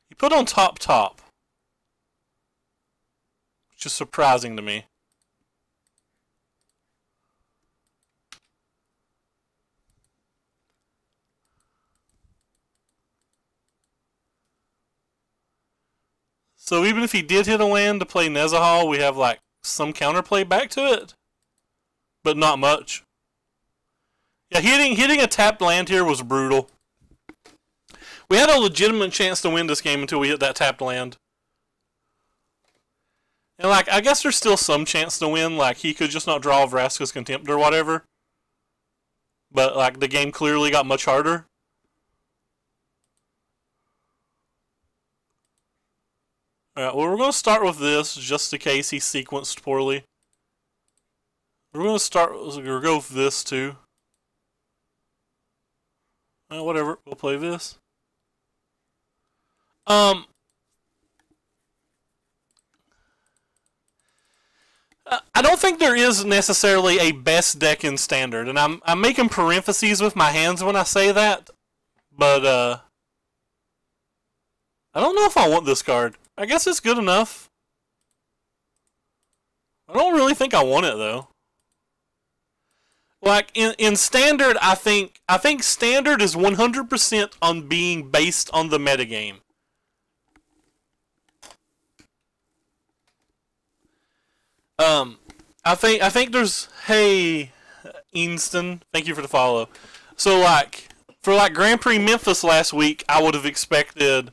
He put on top, which is surprising to me. So even if he did hit a land to play Nezahal, we have like some counterplay back to it, but not much. Yeah, hitting a tapped land here was brutal. We had a legitimate chance to win this game until we hit that tapped land. And like, I guess there's still some chance to win. Like, he could just not draw Vraska's Contempt or whatever. But like, the game clearly got much harder. Alright, well, we're going to start with this, just in case he sequenced poorly. We're going to go with this, too. Whatever, we'll play this. I don't think there is necessarily a best deck in Standard, and I'm making parentheses with my hands when I say that, but I don't know if I want this card. I guess it's good enough. I don't really think I want it though. Like in Standard, I think Standard is 100% on being based on the metagame. I think there's, hey, Eanston, thank you for the follow. So like for like Grand Prix Memphis last week, I would have expected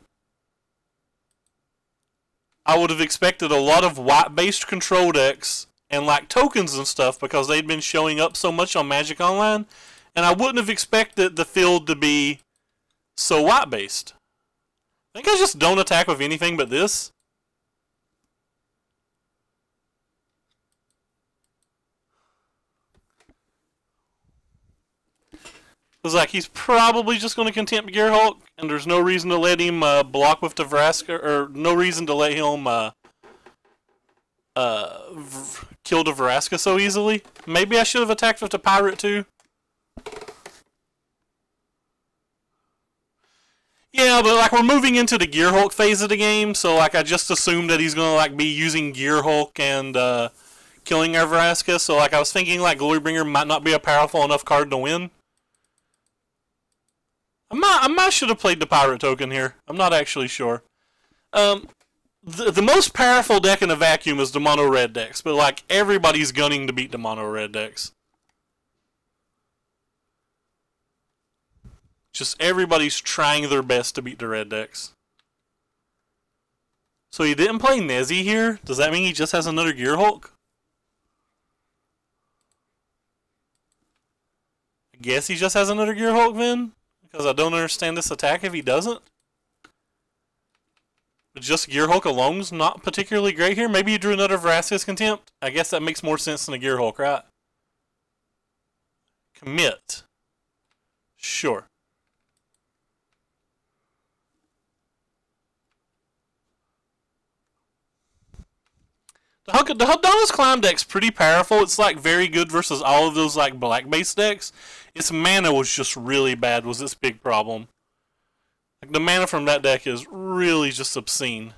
a lot of white-based control decks and like tokens and stuff because they'd been showing up so much on Magic Online, and I wouldn't have expected the field to be so white-based. I think I just don't attack with anything but this. Because like, he's probably just going to Contempt Gearhulk, and there's no reason to let him block with the Vraska, or no reason to let him kill the Vraska so easily. Maybe I should have attacked with the Pirate too. Yeah, but like, we're moving into the Gearhulk phase of the game, so like, I just assumed that he's going to like be using Gearhulk and killing our Vraska, so like, I was thinking like Glorybringer might not be a powerful enough card to win. I might should have played the Pirate token here. I'm not actually sure. The most powerful deck in a vacuum is the mono red decks, but like, everybody's gunning to beat the mono red decks. Just everybody's trying their best to beat the red decks. So he didn't play Nezzy here? Does that mean he just has another Gearhulk? I guess he just has another Gearhulk then? Because I don't understand this attack if he doesn't. But just Gearhulk alone's not particularly great here. Maybe he drew another Vraska's Contempt. I guess that makes more sense than a Gearhulk, right? Commit. Sure. The Hadana's Climb deck's pretty powerful. It's like very good versus all of those like black base decks. Its mana was just really bad, was its big problem. Like, the mana from that deck is really just obscene.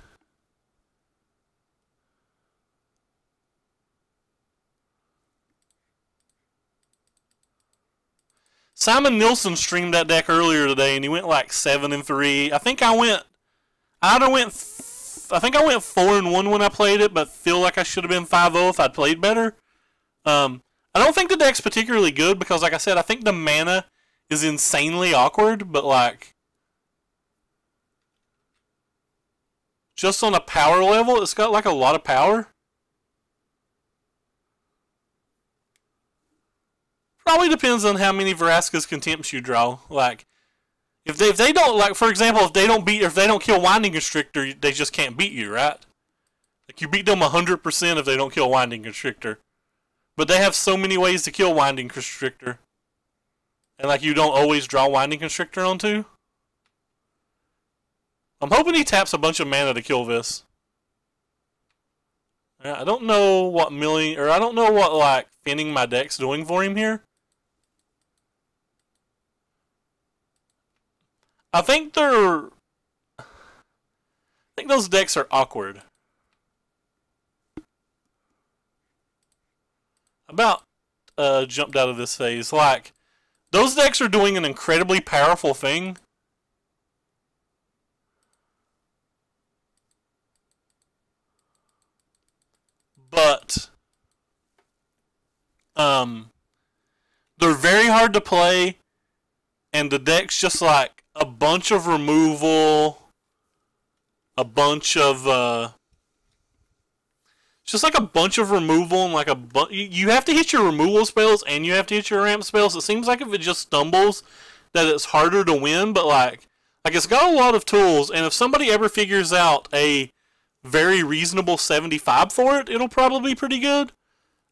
Simon Nilsson streamed that deck earlier today, and he went like 7-3. I think I went 4-1 when I played it, but feel like I should have been 5-0 if I'd played better. I don't think the deck's particularly good because, like I said, I think the mana is insanely awkward, but like, just on a power level, it's got like a lot of power. Probably depends on how many Vraska's Contempts you draw. Like, if they don't, like, for example, if they don't kill Winding Constrictor, they just can't beat you, right? Like, you beat them 100% if they don't kill Winding Constrictor. But they have so many ways to kill Winding Constrictor. And like, you don't always draw Winding Constrictor onto. I'm hoping he taps a bunch of mana to kill this. I don't know what like thinning my deck's doing for him here. I think they're those decks are awkward. About jumped out of this phase. Like, those decks are doing an incredibly powerful thing. But they're very hard to play, and the deck's just like a bunch of removal, a bunch of it's just like a bunch of removal and like you have to hit your removal spells and you have to hit your ramp spells. It seems like if it just stumbles that it's harder to win, but like it's got a lot of tools, and if somebody ever figures out a very reasonable 75 for it, it'll probably be pretty good.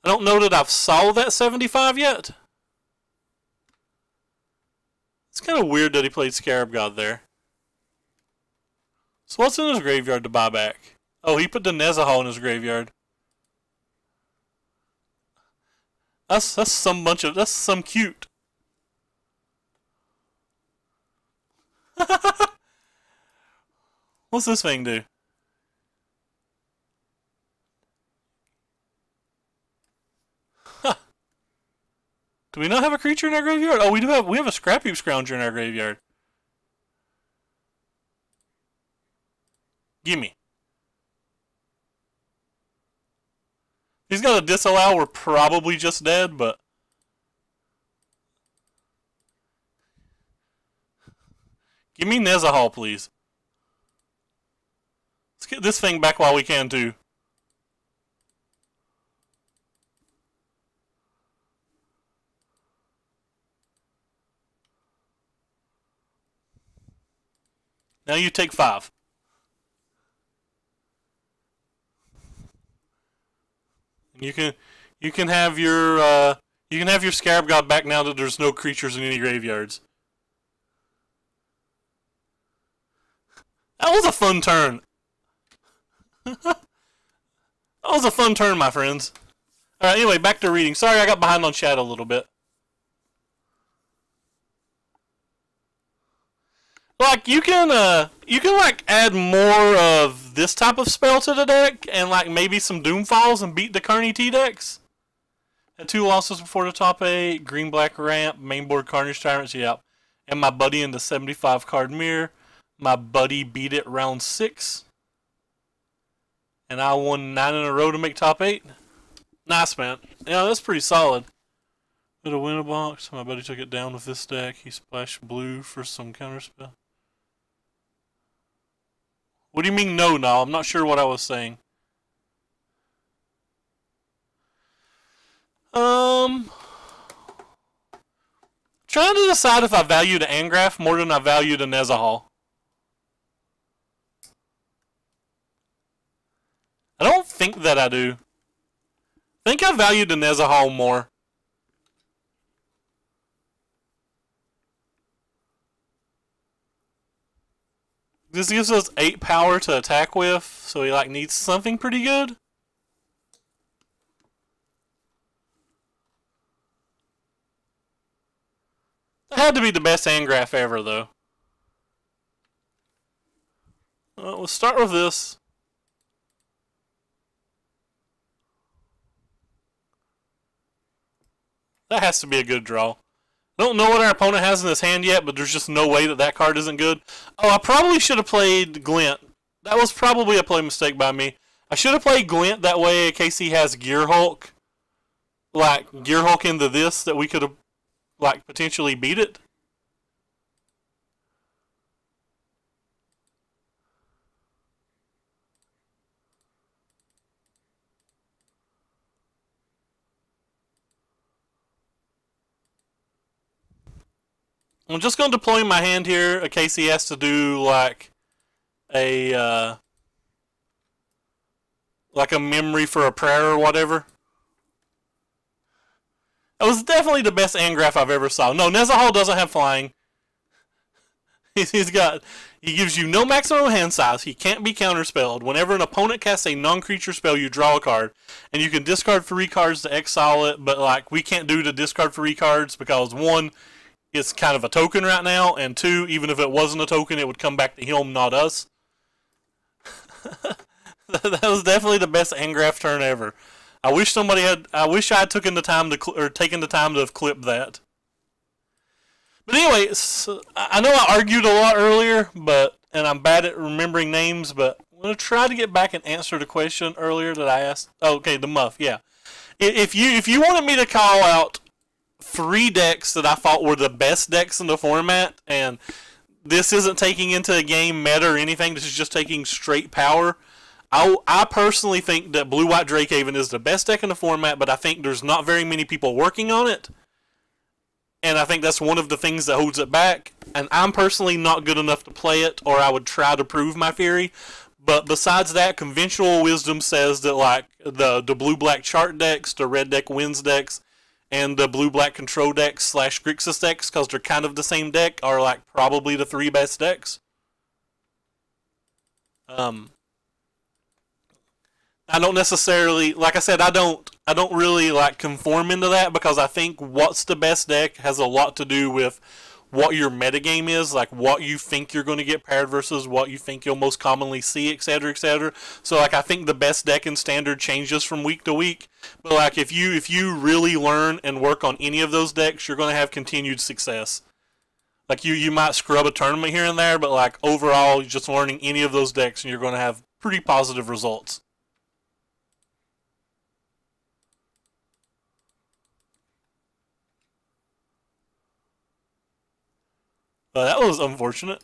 I don't know that I've saw that 75 yet. It's kind of weird that he played Scarab God there. So what's in his graveyard to buy back? Oh, he put the Nezahal in his graveyard. That's some cute. What's this thing do? Do we not have a creature in our graveyard? Oh, we do have. We have a Scrap Heap Scrounger in our graveyard. Gimme. He's got a Disallow. We're probably just dead, but give me Nezahal, please. Let's get this thing back while we can too. Now you take 5. And you can have your Scarab God back now that there's no creatures in any graveyards. That was a fun turn. That was a fun turn, my friends. Alright, anyway, back to reading. Sorry I got behind on chat a little bit. Like, you can like add more of this type of spell to the deck, and like maybe some Doomfalls and beat the Carney T decks. Had 2 losses before the top 8, green-black ramp, mainboard Carnage Tyrants, yep. And my buddy in the 75 card mirror. My buddy beat it round 6. And I won 9 in a row to make top 8. Nice, man. Yeah, that's pretty solid. Put a winner box. My buddy took it down with this deck. He splashed blue for some counterspell. What do you mean no, Nal? I'm not sure what I was saying. Trying to decide if I value the Angraf more than I value the Nezahal. I don't think that I do. I think I value the Nezahal more. This gives us 8 power to attack with, so he like needs something pretty good. That had to be the best Angraf ever, though. We'll start with this. That has to be a good draw. I don't know what our opponent has in his hand yet, but there's just no way that that card isn't good. Oh, I probably should have played Glint. That was probably a play mistake by me. I should have played Glint that way in case he has Gear Hulk. Like, Gear Hulk into this, that we could have, like, potentially beat it. I'm just going to deploy my hand here in case he has to do like a memory for a prayer or whatever. That was definitely the best Angraf I've ever saw. No, Nezahal doesn't have flying. He gives you no maximum hand size. He can't be counterspelled. Whenever an opponent casts a non-creature spell, you draw a card. And you can discard 3 cards to exile it, but like we can't do the discard 3 cards because 1, it's kind of a token right now, and 2, even if it wasn't a token, it would come back to him, not us. That was definitely the best Engraph turn ever. I wish somebody had. I wish I had taken the time to have clipped that. But anyway, so I know I argued a lot earlier, and I'm bad at remembering names, but I'm gonna try to get back and answer the question earlier that I asked. Oh, okay, the Muff, yeah. If you wanted me to call out 3 decks that I thought were the best decks in the format, and this isn't taking into a game meta or anything, this is just taking straight power. I personally think that Blue-White Drakehaven is the best deck in the format, but I think there's not very many people working on it. And I think that's one of the things that holds it back. And I'm personally not good enough to play it, or I would try to prove my theory. But besides that, conventional wisdom says that like the blue-black chart decks, the red deck wins decks, and the blue-black control decks / Grixis decks, because they're kind of the same deck, are like probably the 3 best decks. I don't necessarily, like I said, I don't really like conform into that, because I think what's the best deck has a lot to do with what your metagame is, like what you think you're going to get paired versus what you think you'll most commonly see, etc., etc. So like I think the best deck in Standard changes from week to week, but like if you really learn and work on any of those decks, you're going to have continued success. Like you might scrub a tournament here and there, but like overall, you're just learning any of those decks and you're going to have pretty positive results. That was unfortunate.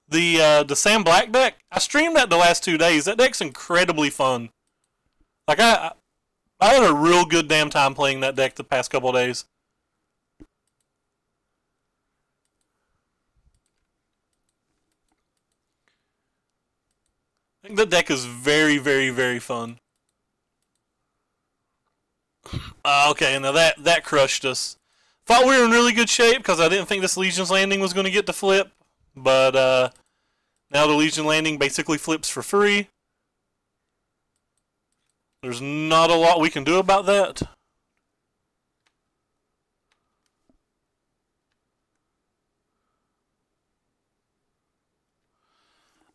The Sam Black deck, I streamed that the last 2 days. That deck's incredibly fun. Like I had a real good damn time playing that deck the past couple of days. I think the deck is very, very, very fun. Okay, now that crushed us. Thought we were in really good shape because I didn't think this Legion's Landing was going to get to flip, but now the Legion Landing basically flips for free. There's not a lot we can do about that.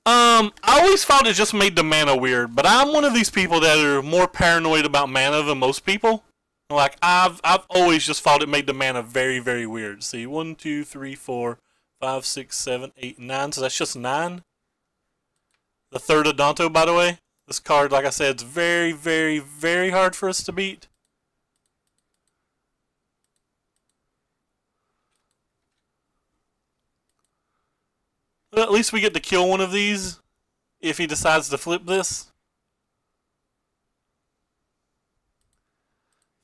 I always thought it just made the mana weird, but I'm one of these people that are more paranoid about mana than most people. Like, I've always just thought it made the mana very, very weird. See, 1, 2, 3, 4, 5, 6, 7, 8, 9. So that's just 9. The third Adanto, by the way. This card, like I said, it's very, very, very hard for us to beat. But at least we get to kill one of these if he decides to flip this.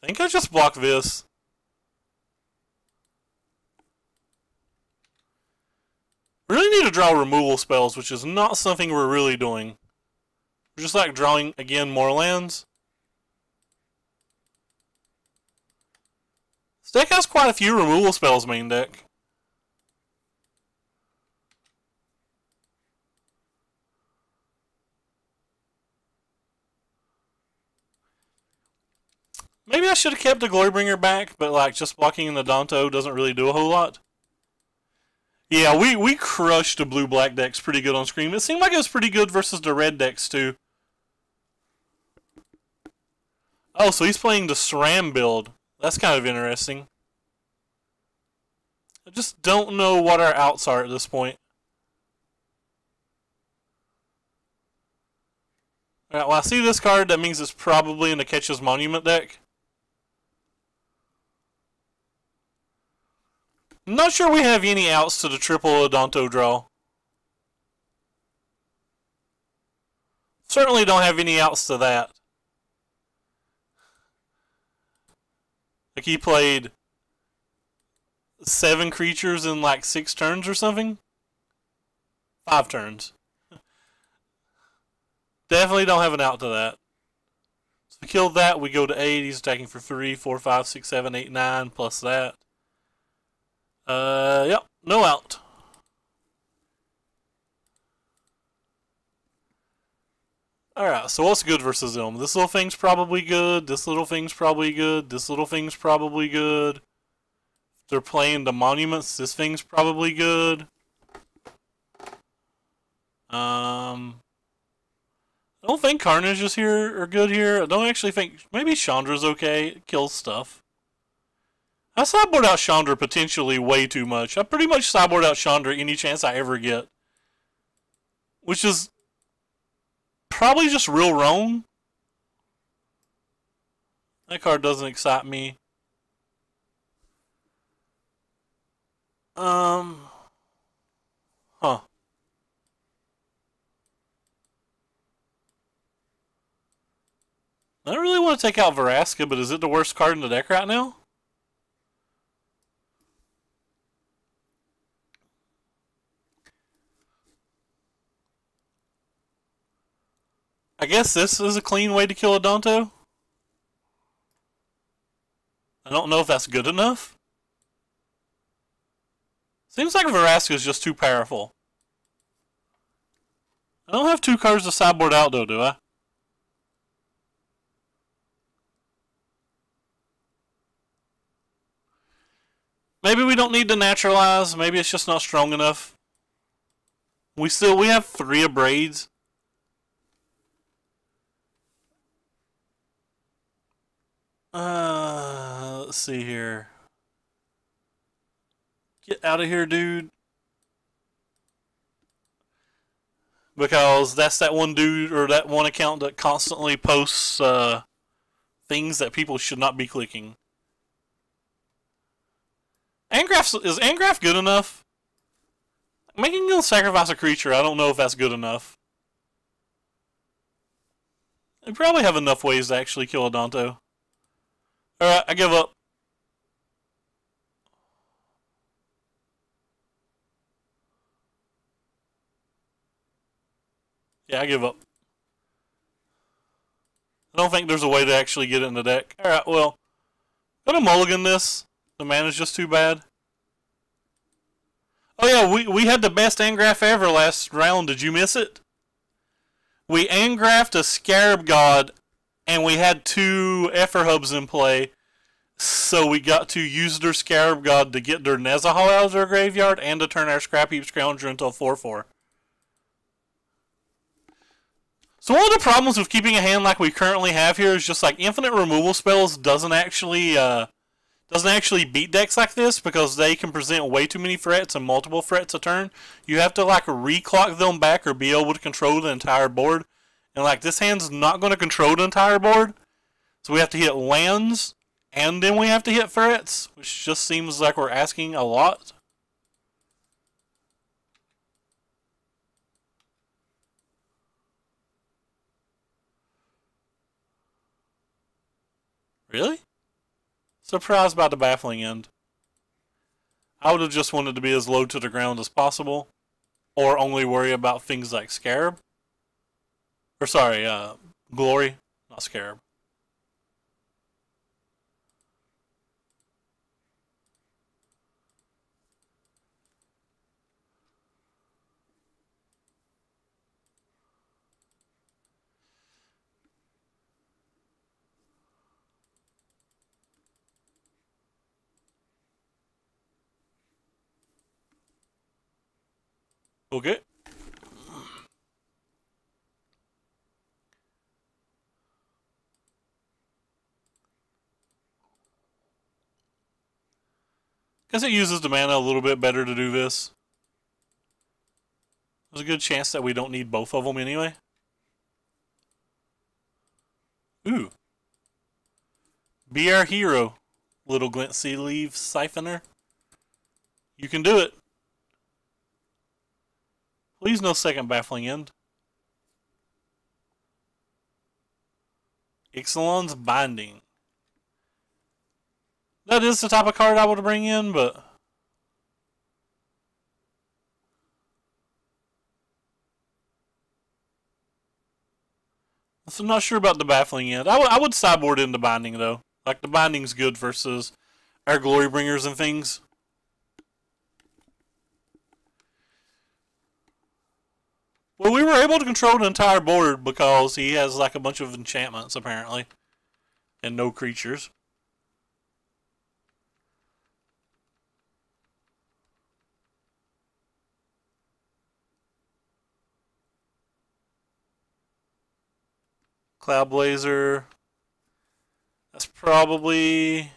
I think I just block this. We really need to draw removal spells, which is not something we're really doing. We're just like drawing, again, more lands. This deck has quite a few removal spells, main deck. Maybe I should have kept the Glorybringer back, but like just blocking the Danto doesn't really do a whole lot. Yeah, we crushed the blue-black decks pretty good on screen. It seemed like it was pretty good versus the red decks too. Oh, so he's playing the SRAM build. That's kind of interesting. I just don't know what our outs are at this point. Alright, well I see this card, that means it's probably in the Ketch's Monument deck. I'm not sure we have any outs to the triple Adanto draw. Certainly don't have any outs to that. Like he played 7 creatures in like 6 turns or something? 5 turns. Definitely don't have an out to that. So we killed that, we go to 8, he's attacking for 3, 4, 5, 6, 7, 8, 9, plus that. Yep, no out. Alright, so what's good versus them? This little thing's probably good, this little thing's probably good, this little thing's probably good. If they're playing the monuments, this thing's probably good. I don't think Carnage is here or good here. I don't actually think maybe Chandra's okay. It kills stuff. I sideboard out Chandra potentially way too much. I pretty much sideboard out Chandra any chance I ever get. Which is probably just real wrong. That card doesn't excite me. Huh. I don't really want to take out Vraska, but is it the worst card in the deck right now? I guess this is a clean way to kill a Danto. I don't know if that's good enough. Seems like Vraska is just too powerful. I don't have 2 cards to sideboard out though, do I? Maybe we don't need to naturalize. Maybe it's just not strong enough. We have 3 Abrades. Let's see here. Get out of here, dude. Because that's that one dude or that one account that constantly posts things that people should not be clicking. Is Angraf good enough? Making him sacrifice a creature, I don't know if that's good enough. They probably have enough ways to actually kill a Danto. Alright, I give up. Yeah, I give up. I don't think there's a way to actually get it in the deck. Alright, well, gonna mulligan this. The mana's just too bad. Oh yeah, we had the best Angraf ever last round. Did you miss it? We Angrafed a Scarab God, and we had 2 Effer Hubs in play. So we got to use their Scarab God to get their Nezahal out of their graveyard and to turn our Scrap Heap Scrounger into a 4/4. So one of the problems with keeping a hand like we currently have here is just like infinite removal spells doesn't actually beat decks like this because they can present way too many threats and multiple threats a turn. You have to like reclock them back or be able to control the entire board. And like this hand's not going to control the entire board. So we have to hit lands and then we have to hit threats, which just seems like we're asking a lot. Really? Surprised by the baffling end. I would have just wanted to be as low to the ground as possible. Or only worry about things like Scarab. Or sorry, Glory, not Scarab. Okay. Guess it uses the mana a little bit better to do this. There's a good chance that we don't need both of them anyway. Ooh. Be our hero, little Glint Sea Leaf Siphoner. You can do it. Please no second baffling end. Ixalan's Binding. That is the type of card I would bring in, but I'm not sure about the baffling end. I would sideboard into Binding though. Like the Binding's good versus our Glory Bringers and things. Well, we were able to control the entire board because he has like a bunch of enchantments apparently. And no creatures. Cloud Blazer. That's probably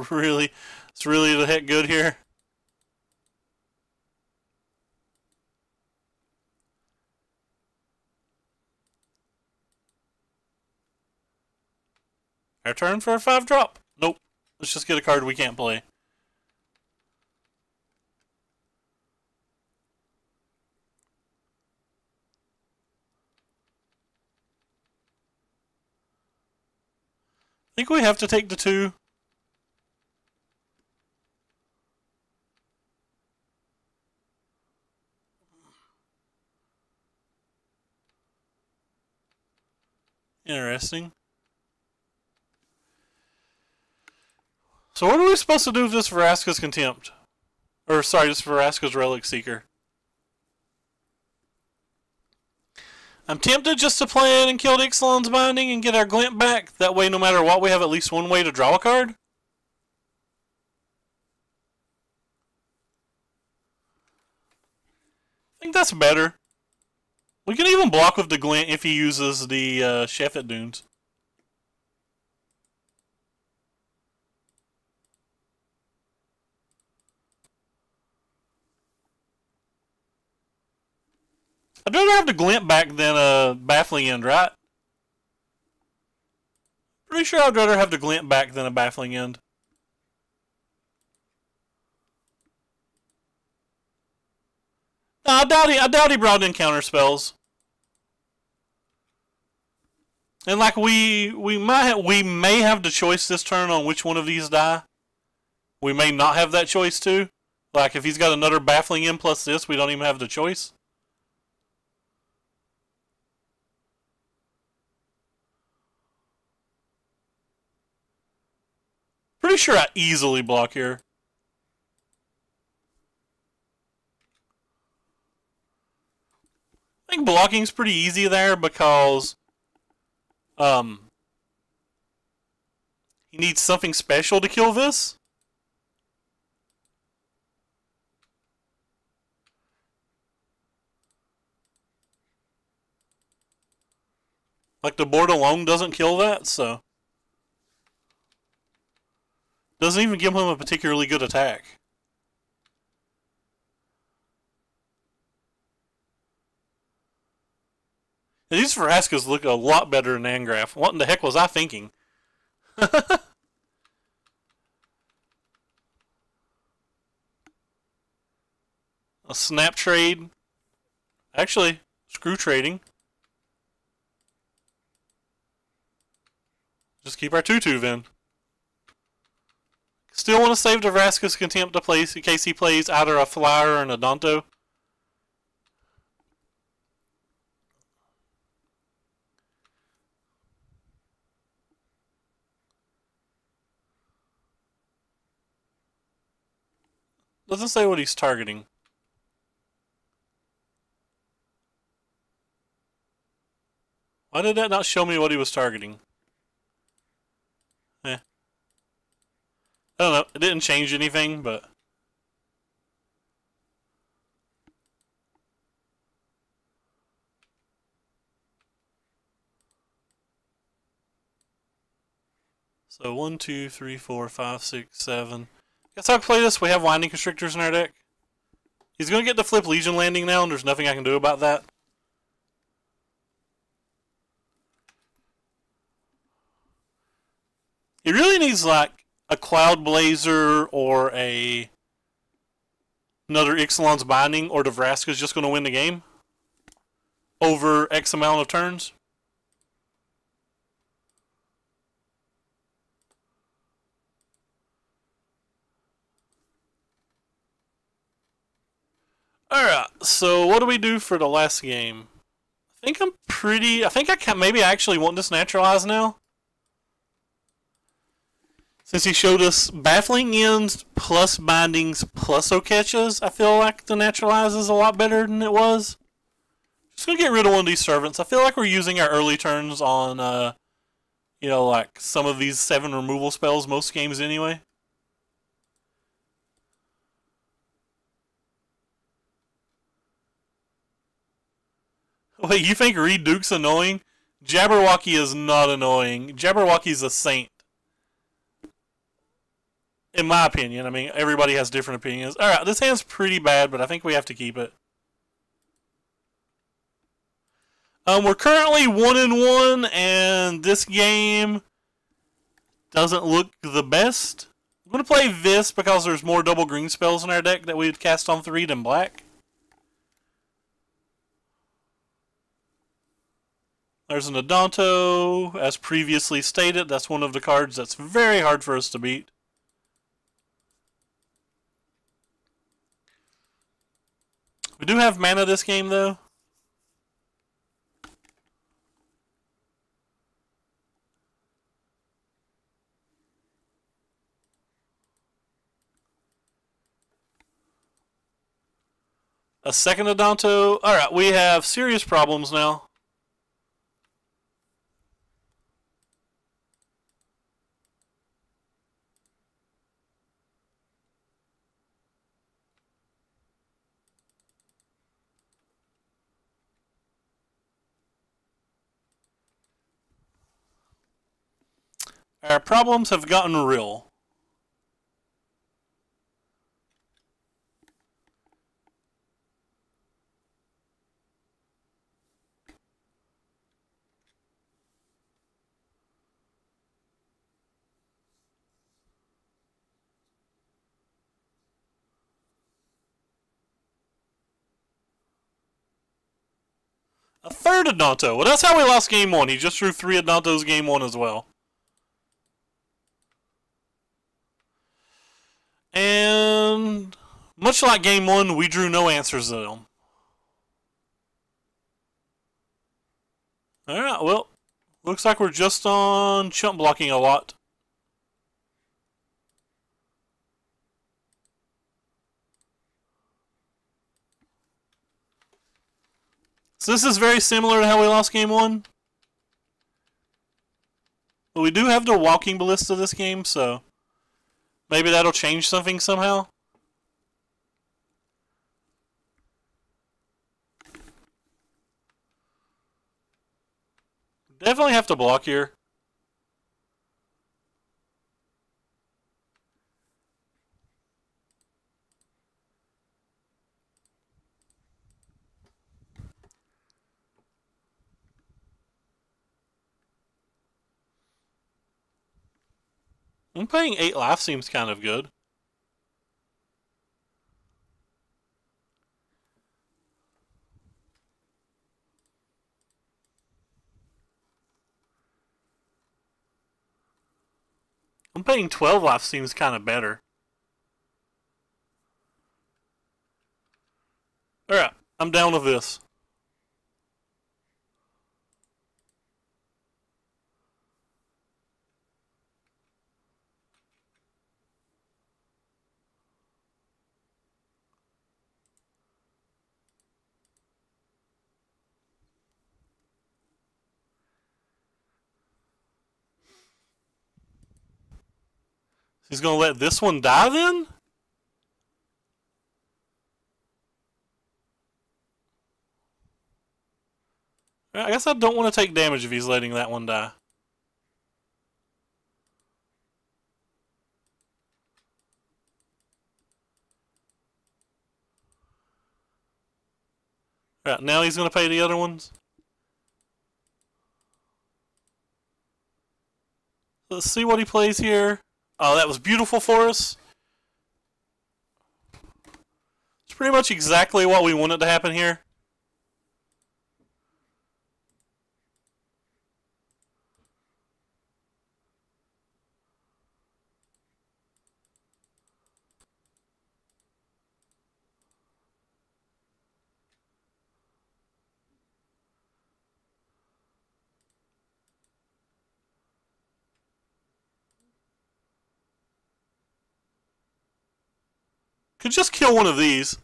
really, it's really the heck good here. Our turn for a 5-drop. Nope. Let's just get a card we can't play. I think we have to take the 2. Interesting. So what are we supposed to do with this Vraska's Contempt? Or, sorry, this Vraska's Relic Seeker. I'm tempted just to play in and kill the Ixalan's Binding and get our glint back. That way, no matter what, we have at least one way to draw a card. I think that's better. We can even block with the glint if he uses the Sheffet Dunes. I'd rather have the glint back than a Baffling End, right? Pretty sure I'd rather have the glint back than a Baffling End. No, I doubt he brought in counter spells. And like we may have the choice this turn on which one of these die. We may not have that choice too. Like if he's got another Baffling End plus this, we don't even have the choice. Pretty sure I easily block here. I think blocking's pretty easy there because he needs something special to kill this. Like the board alone doesn't kill that, so doesn't even give him a particularly good attack. And these Vraskas look a lot better than Angraf. What in the heck was I thinking? A snap trade. Actually, screw trading. Just keep our 2/2 then. Still want to save the Vraska's Contempt to place in case he plays either a Flyer or an Adonto. Doesn't say what he's targeting. Why did that not show me what he was targeting? I don't know. It didn't change anything, but so 1, 2, 3, 4, 5, 6, 7. Guess I'll play this. We have Winding Constrictors in our deck. He's going to get the flip Legion Landing now, and there's nothing I can do about that. He really needs like a Cloud Blazer or another Ixalan's Binding, or the Vraska's just going to win the game over X amount of turns. Alright, so what do we do for the last game? I think I can maybe I actually want this naturalized now. Since he showed us Baffling Ends plus Bindings plus Oketchas, I feel like the Naturalize is a lot better than it was. Just gonna get rid of one of these Servants. I feel like we're using our early turns on, you know, like some of these 7 removal spells most games anyway. Wait, you think Reed Duke's annoying? Jabberwocky is not annoying. Jabberwocky's a saint. In my opinion. I mean, everybody has different opinions. Alright, this hand's pretty bad, but I think we have to keep it. We're currently 1-1, and this game doesn't look the best. I'm going to play this because there's more double green spells in our deck that we'd cast on 3 than black. There's an Odonto. As previously stated, that's one of the cards that's very hard for us to beat. We do have mana this game, though. A second Odonto. Alright, we have serious problems now. Our problems have gotten real. A third Odonto. Well, that's how we lost game 1. He just drew 3 Odontos game 1 as well. And much like game 1, we drew no answers to them. Alright, well, looks like we're just on chump blocking a lot. So this is very similar to how we lost game 1. But we do have the walking ballista this game, so maybe that'll change something somehow. Definitely have to block here. I'm paying 8 life seems kind of good. I'm paying 12 life seems kind of better. Alright, I'm down with this. He's gonna let this one die then? I guess I don't want to take damage if he's letting that one die. Alright, now he's gonna pay the other ones. Let's see what he plays here. Oh, that was beautiful for us. It's pretty much exactly what we wanted to happen here. Could just kill one of these.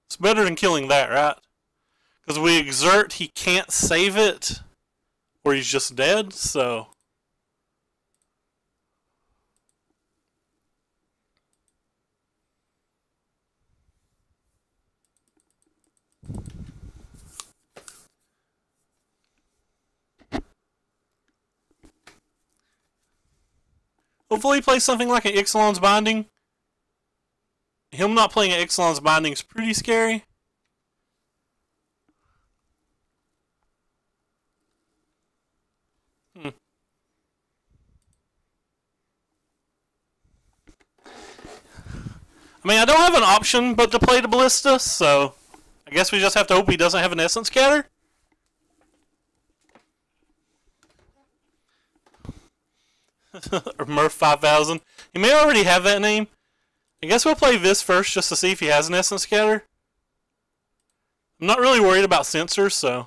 It's better than killing that, right? Because we exert, he can't save it, or he's just dead, so... Hopefully he plays something like an Ixalan's Binding. Him not playing an Ixalan's Binding is pretty scary. I mean, I don't have an option but to play the Ballista, so I guess we just have to hope he doesn't have an Essence Scatter. Or Murph 5000. He may already have that name. I guess we'll play this first just to see if he has an Essence Scatter. I'm not really worried about sensors, so...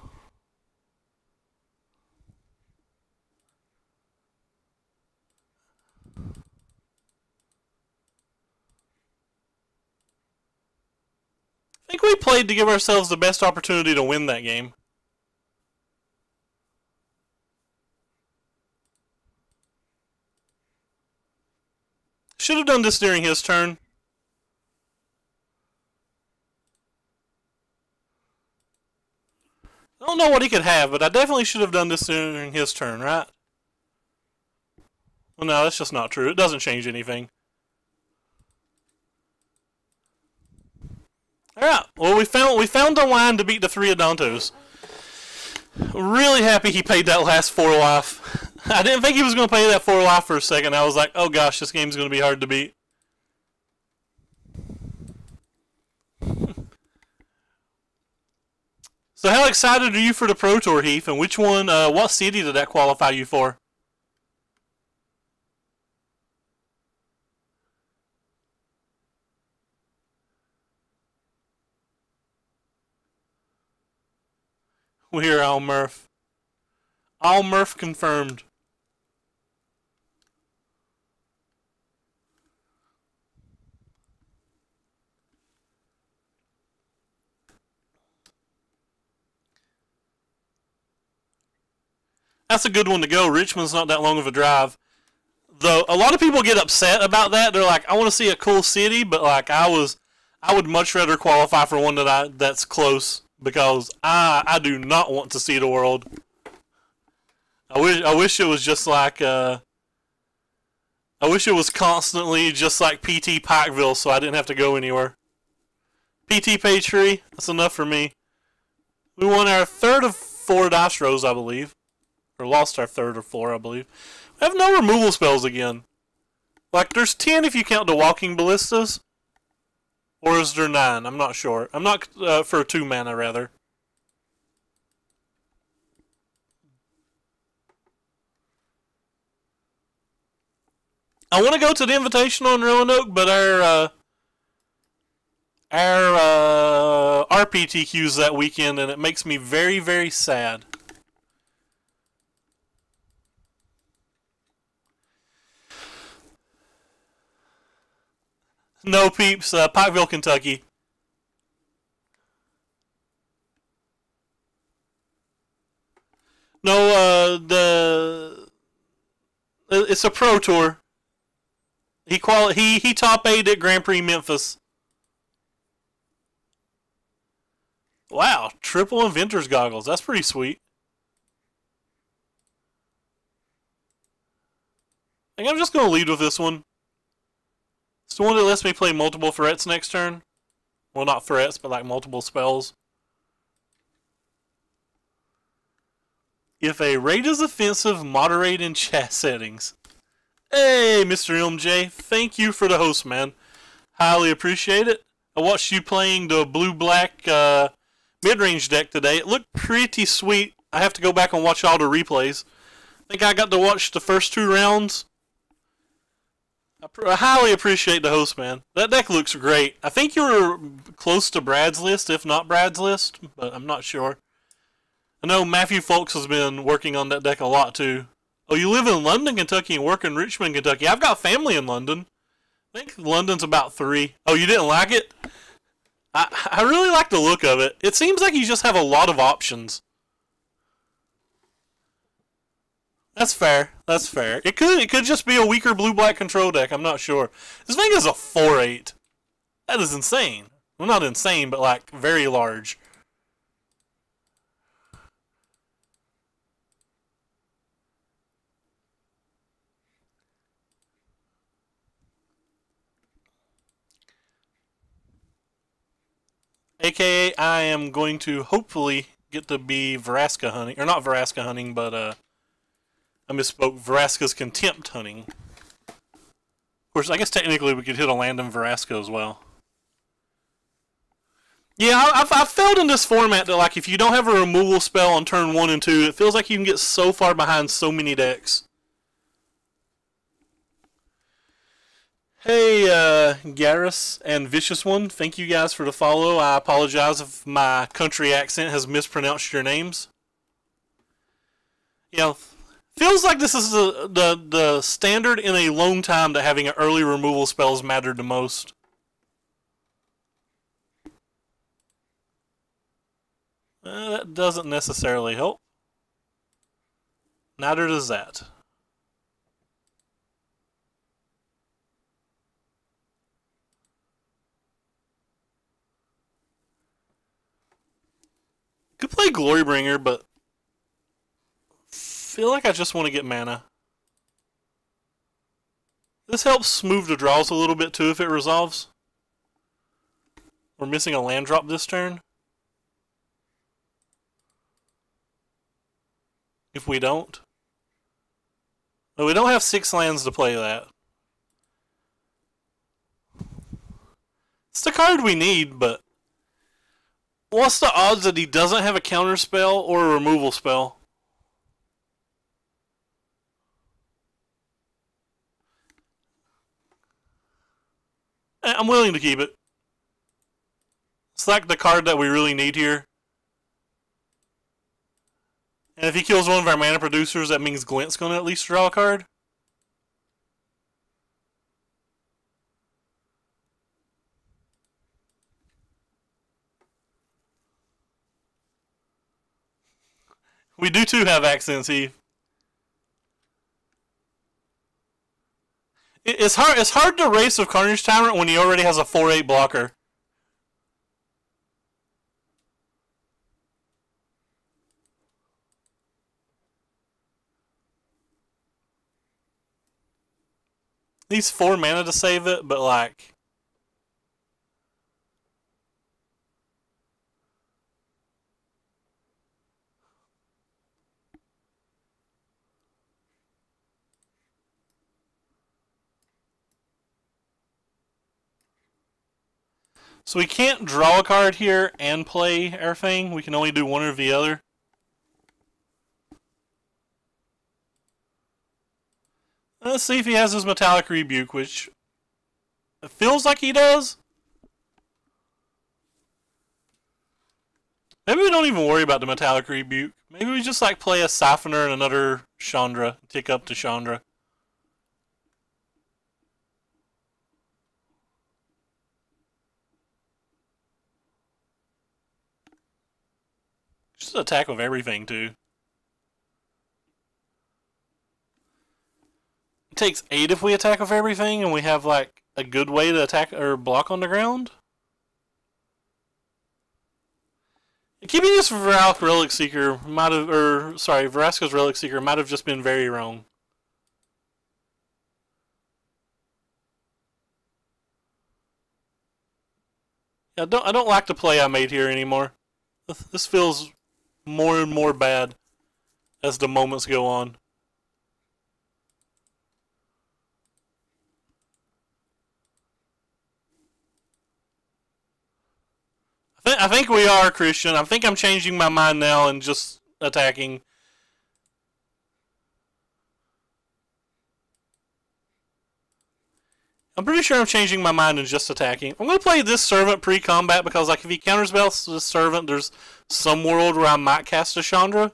I think we played to give ourselves the best opportunity to win that game. Should have done this during his turn. I don't know what he could have, but I definitely should have done this during his turn, right? Well, no, that's just not true. It doesn't change anything. Alright, well we found a line to beat the 3 Adantos. Really happy he paid that last 4 life. I didn't think he was going to pay that 4 life for a second. I was like, oh gosh, this game's going to be hard to beat. So how excited are you for the Pro Tour, Heath? And which one, what city did that qualify you for? We're Al Murph. Al Murph confirmed. That's a good one to go. Richmond's not that long of a drive. Though a lot of people get upset about that. They're like, I want to see a cool city, but like I would much rather qualify for one that's close because I do not want to see the world. I wish it was just like I wish it was constantly just like PT Pikeville, so I didn't have to go anywhere. PT page 3, that's enough for me. We won our 3rd of 4 dice rolls, I believe. Or lost our 3rd or 4, I believe. We have no removal spells again. Like, there's 10 if you count the walking ballistas. Or is there 9? I'm not sure. I'm not, for 2 mana, rather. I want to go to the Invitational in Roanoke, but our RPTQ's that weekend, and it makes me very, very sad. No, peeps. Pikeville, Kentucky. No, it's a Pro Tour. He top 8 at Grand Prix Memphis. Wow, triple Inventor's Goggles. That's pretty sweet. I think I'm just going to lead with this one. It's the one that lets me play multiple threats next turn. Well, not threats, but like multiple spells. If a raid is offensive, moderate in chat settings. Hey, Mr. MJ, thank you for the host, man. Highly appreciate it. I watched you playing the blue-black mid-range deck today. It looked pretty sweet. I have to go back and watch all the replays. I think I got to watch the first 2 rounds. I highly appreciate the host, man. That deck looks great. I think you were close to Brad's list, if not Brad's list, but I'm not sure. I know Matthew Folks has been working on that deck a lot, too. Oh, you live in London, Kentucky, and work in Richmond, Kentucky. I've got family in London. I think London's about 3. Oh, you didn't like it? I really like the look of it. It seems like you just have a lot of options. That's fair. That's fair. It could just be a weaker blue-black control deck. I'm not sure. This thing is a 4/8. That is insane. Well, not insane, but like very large. aka I am going to hopefully get to be Vraska hunting, or not Vraska hunting, but I misspoke, Vraska's Contempt hunting. Of course, I guess technically we could hit a land in Vraska as well. Yeah, I've failed in this format that, like, if you don't have a removal spell on turn 1 and 2, it feels like you can get so far behind so many decks. Hey, Garrus and Vicious One, thank you guys for the follow. I apologize if my country accent has mispronounced your names. You know, feels like this is the standard in a long time that having an early removal spells mattered the most. That doesn't necessarily help. Neither does that. Could play Glorybringer, but feel like I just want to get mana. This helps smooth the draws a little bit too if it resolves. We're missing a land drop this turn. If we don't. But we don't have 6 lands to play that. It's the card we need, but what's the odds that he doesn't have a counter spell or a removal spell? I'm willing to keep it. It's like the card that we really need here. And if he kills one of our mana producers, that means Glint's going to at least draw a card. We do too have accents, Eve. It's hard to race with Carnage Tyrant when he already has a 4/8 blocker. Needs 4 mana to save it, but like... So we can't draw a card here and play our thing. We can only do one or the other. Let's see if he has his Metallic Rebuke, which it feels like he does. Maybe we don't even worry about the Metallic Rebuke. Maybe we just like play a Siphoner and another Chandra. Tick up to Chandra. Just attack with everything too. It takes 8 if we attack with everything, and we have like a good way to attack or block on the ground. Keeping this Vralk Relic Seeker might have, or sorry, Vraska's Relic Seeker might have just been very wrong. Yeah, I don't like the play I made here anymore. This feels more and more bad as the moments go on. I think we are, Christian. I think I'm changing my mind now and just attacking. I'm pretty sure I'm changing my mind and just attacking. I'm going to play this Servant pre-combat because, like, if he counterspells this Servant, there's some world where I might cast a Chandra.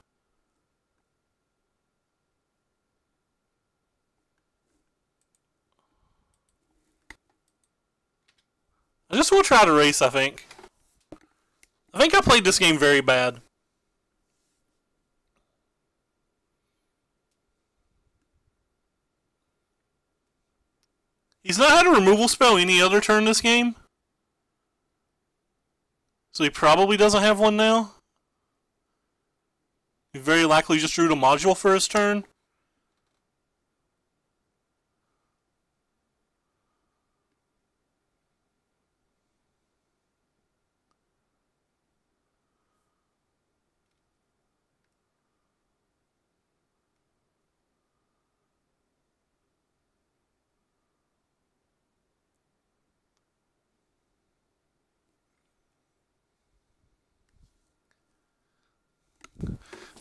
I just want to try to race, I think. I think I played this game very bad. He's not had a removal spell any other turn this game. So he probably doesn't have one now. He very likely just drew the module for his turn.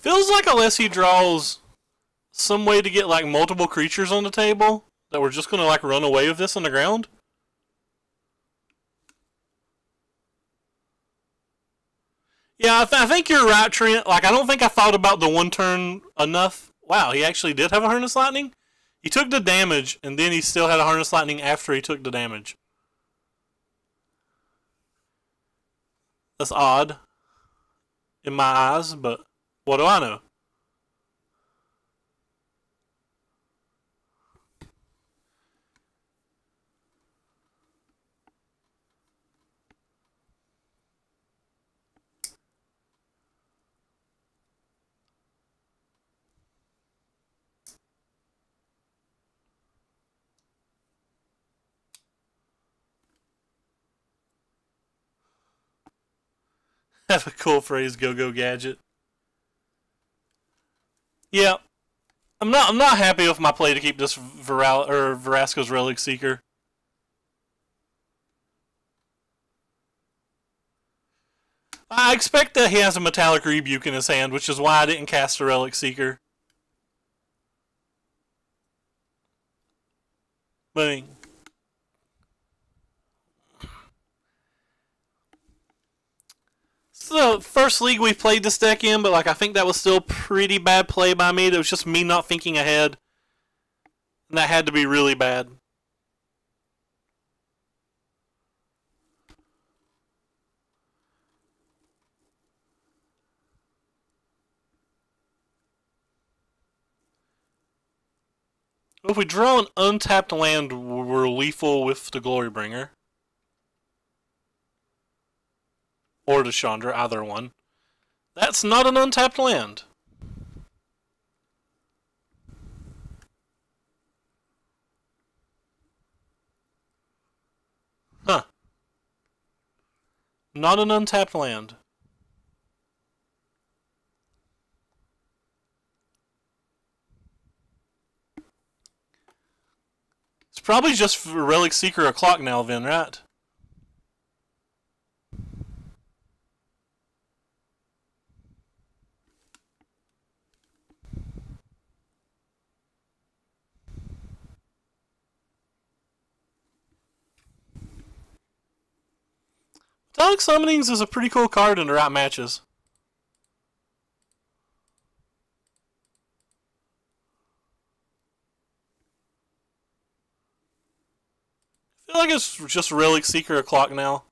Feels like unless he draws some way to get like multiple creatures on the table, that we're just gonna like run away with this on the ground. Yeah, I think you're right, Trent. Like, I don't think I thought about the one turn enough. Wow, he actually did have a Harness Lightning? He took the damage, and then he still had a Harness Lightning after he took the damage. That's odd in my eyes, but what do I know? Have a cool phrase, go-go gadget. Yeah. I'm not happy with my play to keep this Vraska's Relic Seeker. I expect that he has a Metallic Rebuke in his hand, which is why I didn't cast a Relic Seeker. But I mean, the first league we played this deck in, but like I think that was still pretty bad play by me. That was just me not thinking ahead. And that had to be really bad. If we draw an untapped land, we're lethal with the Glorybringer. Or the Chandra, either one. That's not an untapped land. Huh. Not an untapped land. It's probably just Relic Seeker or Clock now then, right? Metallic Summonings is a pretty cool card in the right matches. I feel like it's just Relic Seeker or Clock now.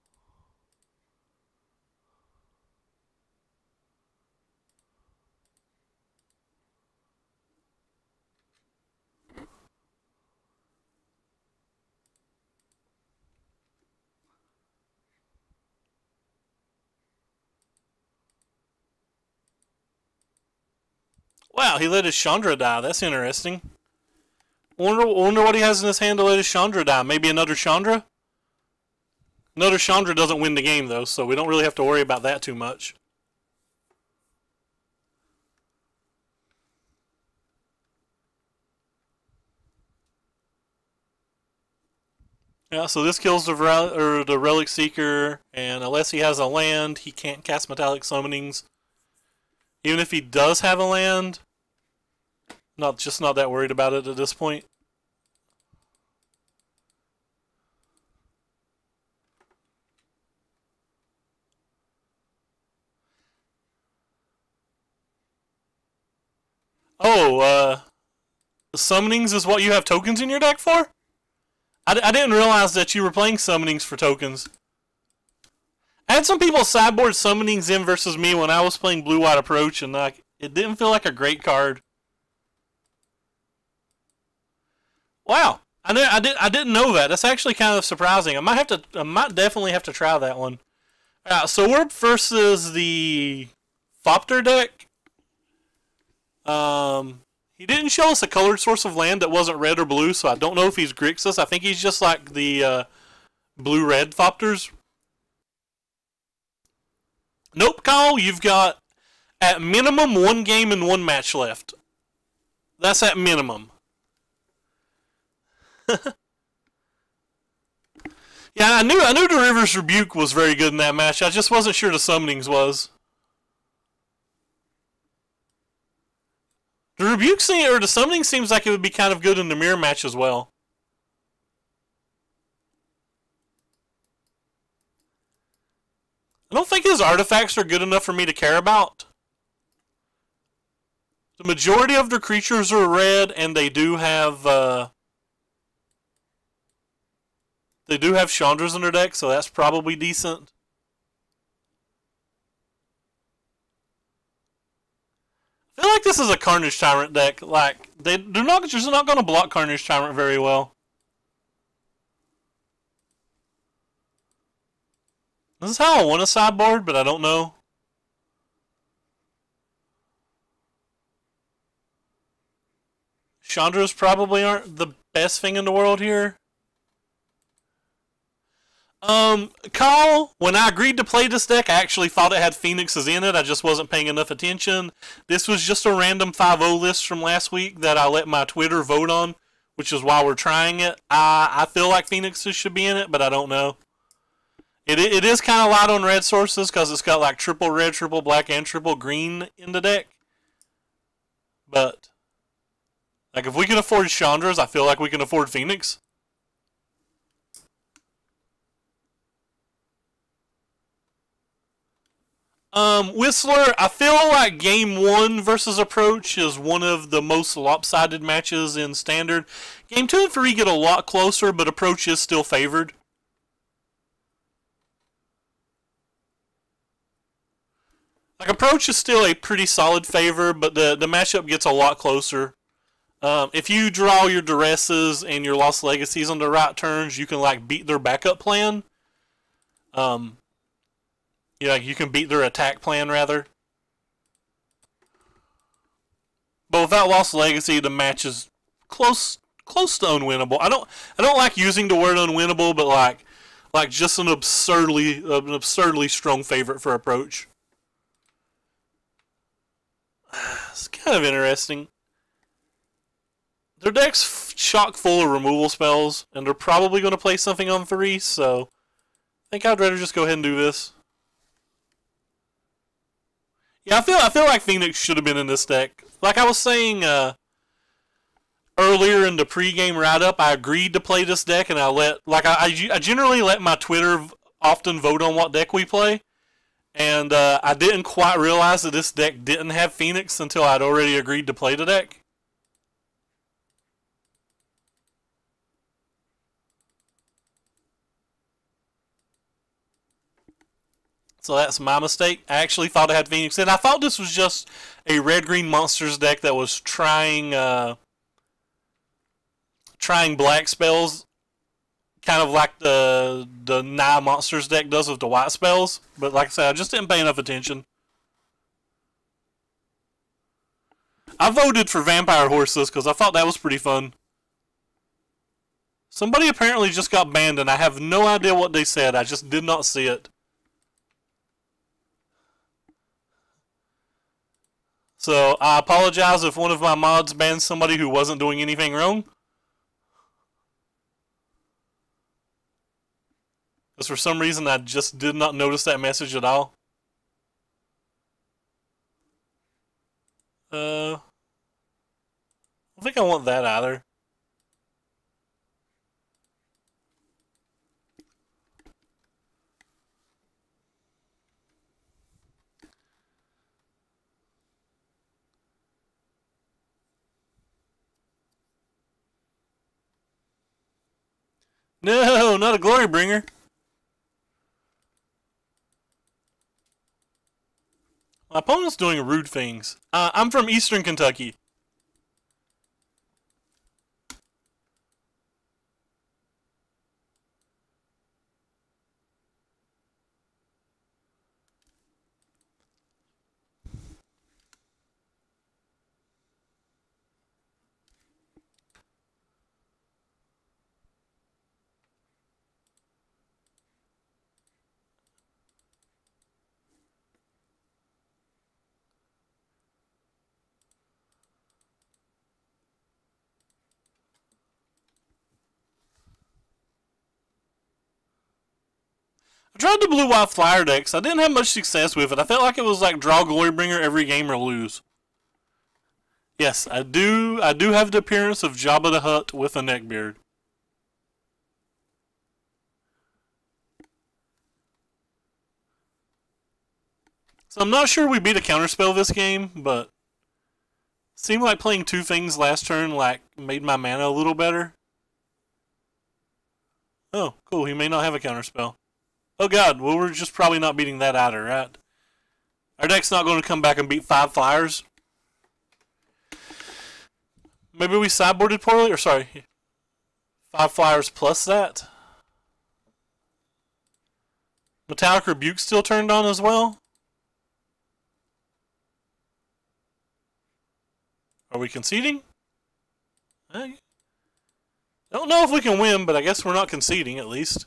Wow, he let his Chandra die. That's interesting. Wonder what he has in his hand to let his Chandra die. Maybe another Chandra? Another Chandra doesn't win the game, though, so we don't really have to worry about that too much. Yeah, so this kills the Relic Seeker, and unless he has a land, he can't cast Metallic Summonings. Even if he does have a land, not that worried about it at this point. Oh, Summonings is what you have tokens in your deck for? I didn't realize that you were playing Summonings for tokens. I had some people sideboard Summonings in versus me when I was playing Blue-White Approach, and like it didn't feel like a great card. Wow, I didn't know that. That's actually kind of surprising. I might definitely have to try that one. So we're versus the Thopter deck. He didn't show us a colored source of land that wasn't red or blue, so I don't know if he's Grixis. I think he's just like the blue-red Thopters. Nope, Kyle, you've got at minimum 1 game and 1 match left. That's at minimum. Yeah, I knew the River's Rebuke was very good in that match. I just wasn't sure the Summonings was. The rebuke scene, or the summoning seems like it would be kind of good in the mirror match as well. I don't think his artifacts are good enough for me to care about. The majority of their creatures are red, and they do have Chandras in their deck, so that's probably decent. I feel like this is a Carnage Tyrant deck. Like they're just not going to block Carnage Tyrant very well. This is how I want to sideboard, but I don't know. Chandras probably aren't the best thing in the world here. Kyle, when I agreed to play this deck, I actually thought it had Phoenixes in it. I just wasn't paying enough attention. This was just a random 5-0 list from last week that I let my Twitter vote on, which is why we're trying it. I feel like Phoenixes should be in it, but I don't know. It is kind of light on red sources because it's got like triple red, triple black, and triple green in the deck. But like if we can afford Chandras, I feel like we can afford Phoenix. Whistler, I feel like Game 1 versus Approach is one of the most lopsided matches in Standard. Game 2 and 3 get a lot closer, but Approach is still favored. Like, Approach is still a pretty solid favor, but the matchup gets a lot closer. If you draw your Duresses and your Lost Legacies on the right turns, you can, like, beat their backup plan. Yeah, you can beat their attack plan, rather. But without Lost Legacy, the match is close to unwinnable. I don't like using the word unwinnable, but like just an absurdly strong favorite for Approach. It's kind of interesting. Their deck's chock full of removal spells, and they're probably going to play something on 3, so I think I'd rather just go ahead and do this. Yeah, I feel like Phoenix should have been in this deck. Like I was saying earlier in the pregame write-up, I agreed to play this deck, and I generally let my Twitter often vote on what deck we play, and I didn't quite realize that this deck didn't have Phoenix until I'd already agreed to play the deck. So that's my mistake. I actually thought it had Phoenix in. I thought this was just a red-green monsters deck that was trying black spells, kind of like the Nine Monsters deck does with the white spells. But like I said, I just didn't pay enough attention. I voted for Vampire Horses because I thought that was pretty fun. Somebody apparently just got banned, and I have no idea what they said. I just did not see it. So, I apologize if one of my mods banned somebody who wasn't doing anything wrong. Because for some reason I just did not notice that message at all. I don't think I want that either. No, not a Glory Bringer. My opponent's doing rude things. I'm from Eastern Kentucky. I tried the blue-white flyer decks. I didn't have much success with it. I felt like it was like draw Glorybringer every game or lose. Yes, I do. I do have the appearance of Jabba the Hutt with a neckbeard. So I'm not sure we beat a counterspell this game, but seemed like playing two things last turn like made my mana a little better. Oh, cool. He may not have a counterspell. Oh god, well we're just probably not beating that either, right? Our deck's not going to come back and beat 5 flyers. Maybe we sideboarded poorly, or sorry, 5 flyers plus that. Metallic Rebuke still turned on as well. Are we conceding? I don't know if we can win, but I guess we're not conceding at least.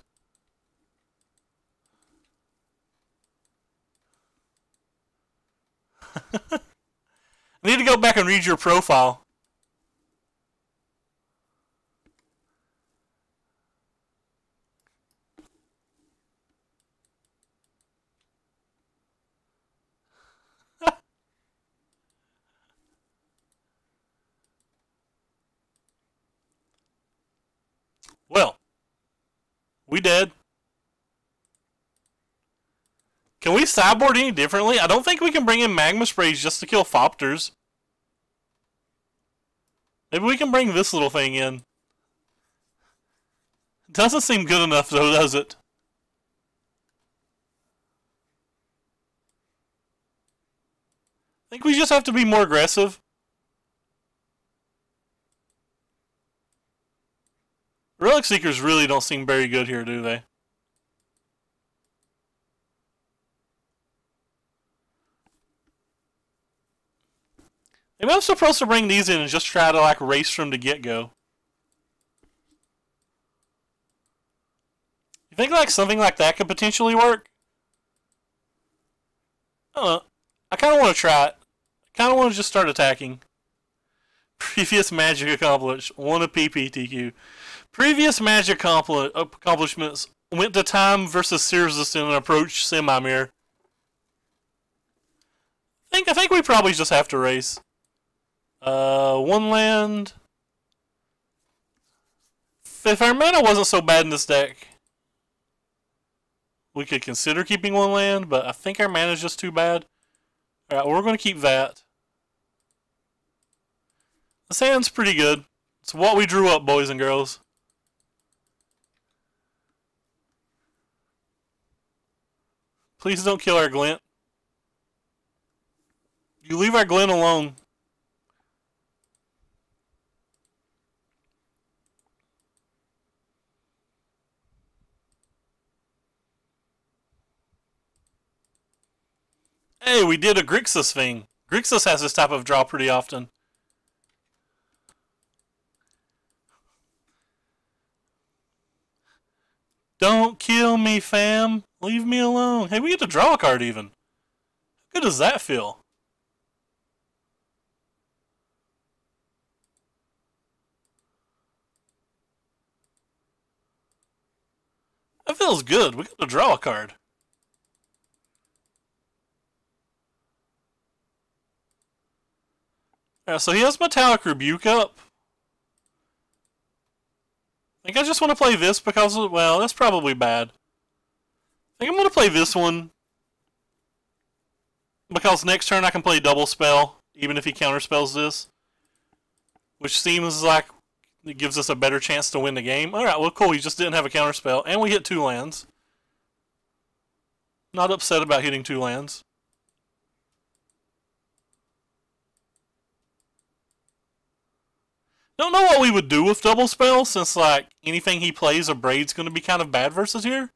I need to go back and read your profile. Well, we dead. Can we sideboard any differently? I don't think we can bring in Magma Sprays just to kill Fopters. Maybe we can bring this little thing in. Doesn't seem good enough though, does it? I think we just have to be more aggressive. Relic Seekers really don't seem very good here, do they? Maybe I'm supposed to bring these in and just try to like race from the get-go. You think like something like that could potentially work? I don't know. I kind of want to try it. I kind of want to just start attacking. Previous magic accomplished. 1 a PPTQ. Previous magic accomplishments went to time versus Sears in an approach semi-mirror. I think we probably just have to race. 1 land. If our mana wasn't so bad in this deck, we could consider keeping 1 land, but I think our mana is just too bad. Alright, well, we're going to keep that. This hand's pretty good. It's what we drew up, boys and girls. Please don't kill our Glint. You leave our Glint alone. Hey, we did a Grixis thing. Grixis has this type of draw pretty often. Don't kill me, fam. Leave me alone. Hey, we get to draw a card even. How good does that feel? That feels good. We get to draw a card. Alright, so he has Metallic Rebuke up. I think I just want to play this because, well, that's probably bad. I think I'm going to play this one because next turn I can play Double Spell, even if he counterspells this. Which seems like it gives us a better chance to win the game. Alright, well, cool. He just didn't have a counterspell, and we hit 2 lands. Not upset about hitting 2 lands. Don't know what we would do with Double Spell, since like anything he plays, a Braid's going to be kind of bad versus here.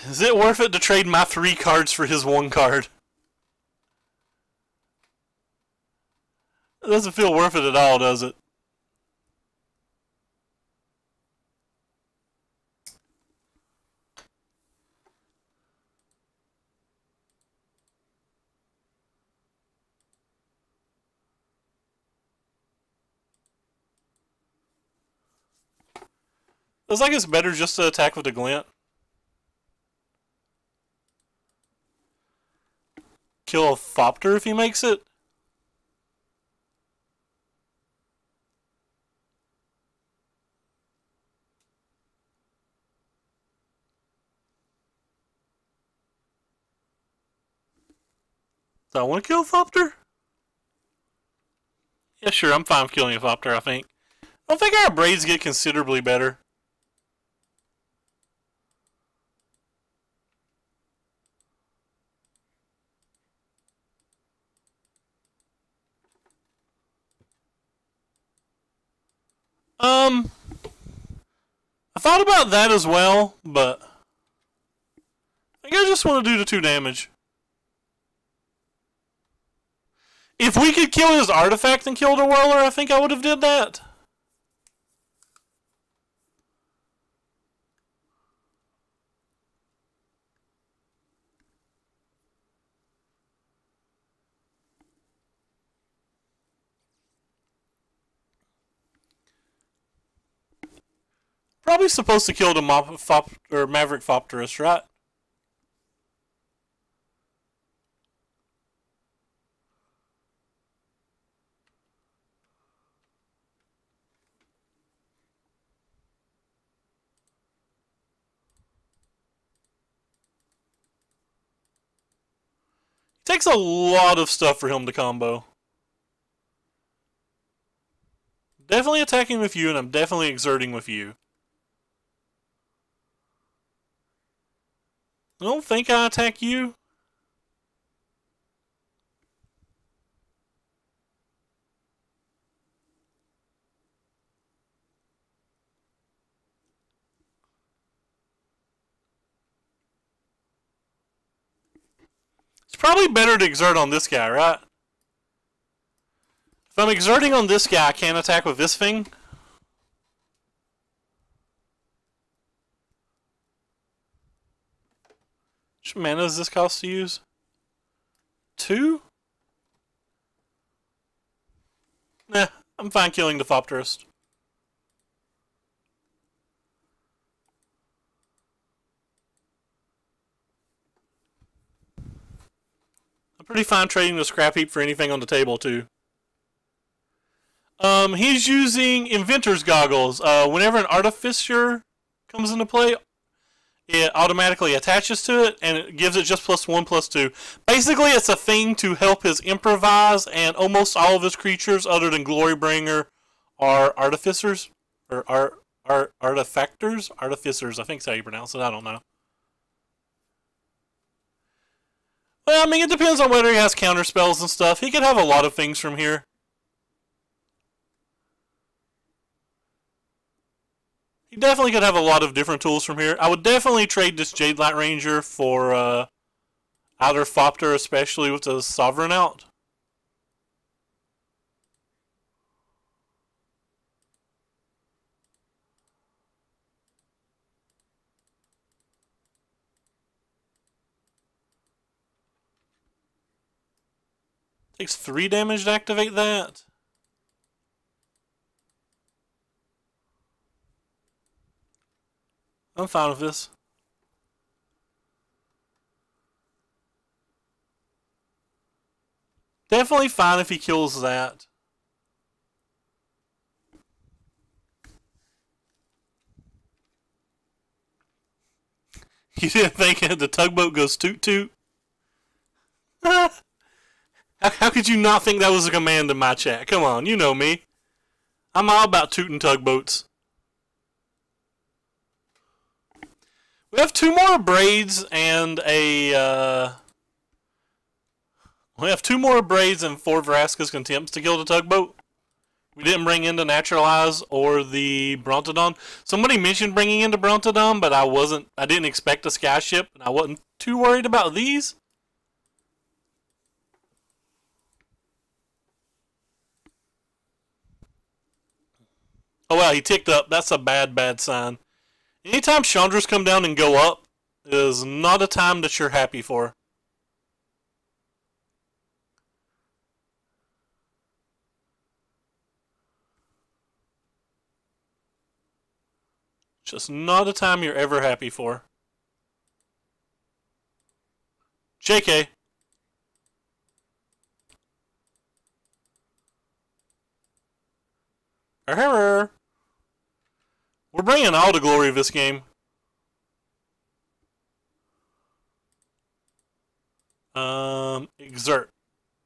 Is it worth it to trade my 3 cards for his 1 card? It doesn't feel worth it at all, does it? Feels like it's better just to attack with a glint. Kill a Thopter if he makes it. Do I want to kill a Thopter? Yeah, sure, I'm fine with killing a Thopter, I think. I don't think our braids get considerably better. I thought about that as well, but I think I just want to do the 2 damage. If we could kill his artifact and kill the Whirler, I think I would have did that. Probably supposed to kill the Maverick Thopterus, right? It takes a lot of stuff for him to combo. Definitely attacking with you, and I'm definitely exerting with you. I don't think I attack you. It's probably better to exert on this guy, right? If I'm exerting on this guy, I can't attack with this thing. How much mana does this cost to use? 2? Nah, I'm fine killing the Thopterist. I'm pretty fine trading the scrap heap for anything on the table, too. He's using Inventor's Goggles. Whenever an Artificer comes into play, it automatically attaches to it, and it gives it just +1/+2. Basically, it's a thing to help his improvise, and almost all of his creatures, other than Glorybringer, are Artificers. Or Artifactors? Artificers, I think is how you pronounce it, I don't know. Well, I mean, it depends on whether he has counter spells and stuff. He could have a lot of things from here. He definitely could have a lot of different tools from here. I would definitely trade this Jade Light Ranger for Outer Thopter, especially with the Sovereign out. Takes 3 damage to activate that. I'm fine with this. Definitely fine if he kills that. You didn't think the tugboat goes toot toot? How could you not think that was a command in my chat? Come on, you know me. I'm all about tooting tugboats. We have 2 more braids and a. We have 2 more braids and 4 Vraska's Contempts to kill the tugboat. We didn't bring in the Naturalize or the Brontodon. Somebody mentioned bringing in the Brontodon, but I didn't expect a Skyship, and I wasn't too worried about these. Oh wow, he ticked up. That's a bad sign. Anytime Chandras come down and go up is not a time that you're happy for. Just not a time you're ever happy for. JK. We're bringing all the glory of this game. Exert.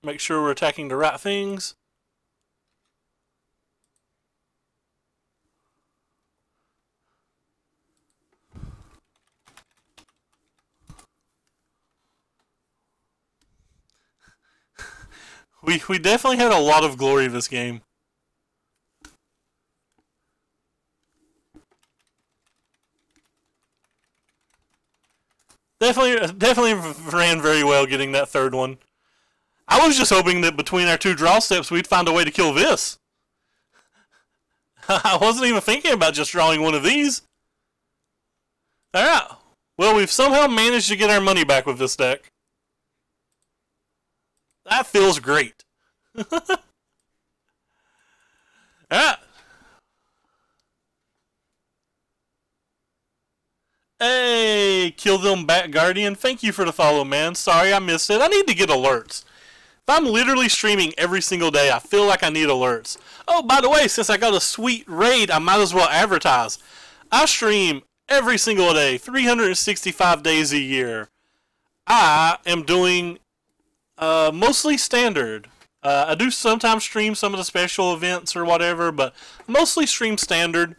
Make sure we're attacking the right things. We definitely had a lot of glory this game. Definitely ran very well getting that third one. I was just hoping that between our two draw steps we'd find a way to kill this. I wasn't even thinking about just drawing one of these. Alright. Well, we've somehow managed to get our money back with this deck. That feels great. Alright. Hey, Kill Them Bat Guardian. Thank you for the follow, man. Sorry I missed it. I need to get alerts. If I'm literally streaming every single day, I feel like I need alerts. Oh, by the way, since I got a sweet raid, I might as well advertise. I stream every single day, 365 days a year. I am doing mostly standard. I do sometimes stream some of the special events or whatever, but mostly stream standard.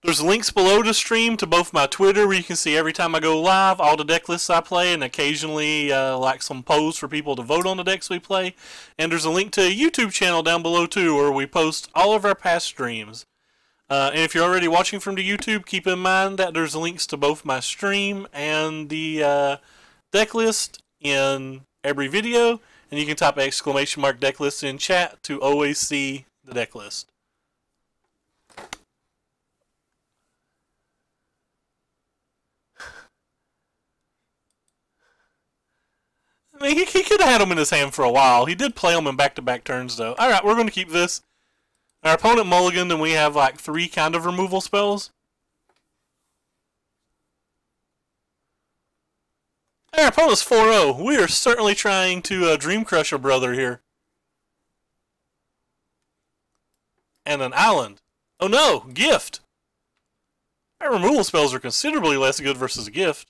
There's links below the stream to both my Twitter, where you can see every time I go live, all the deck lists I play, and occasionally like some polls for people to vote on the decks we play. And there's a link to a YouTube channel down below too, where we post all of our past streams. And if you're already watching from the YouTube, keep in mind that there's links to both my stream and the deck list in every video, and you can type !! deck list in chat to always see the deck list. I mean, he could have had them in his hand for a while. He did play them in back-to-back turns, though. Alright, we're going to keep this. Our opponent mulliganed, and we have like 3 kind of removal spells. Our opponent's 4-0. We are certainly trying to Dream Crush a brother here. And an island. Oh no, gift. Our removal spells are considerably less good versus a gift.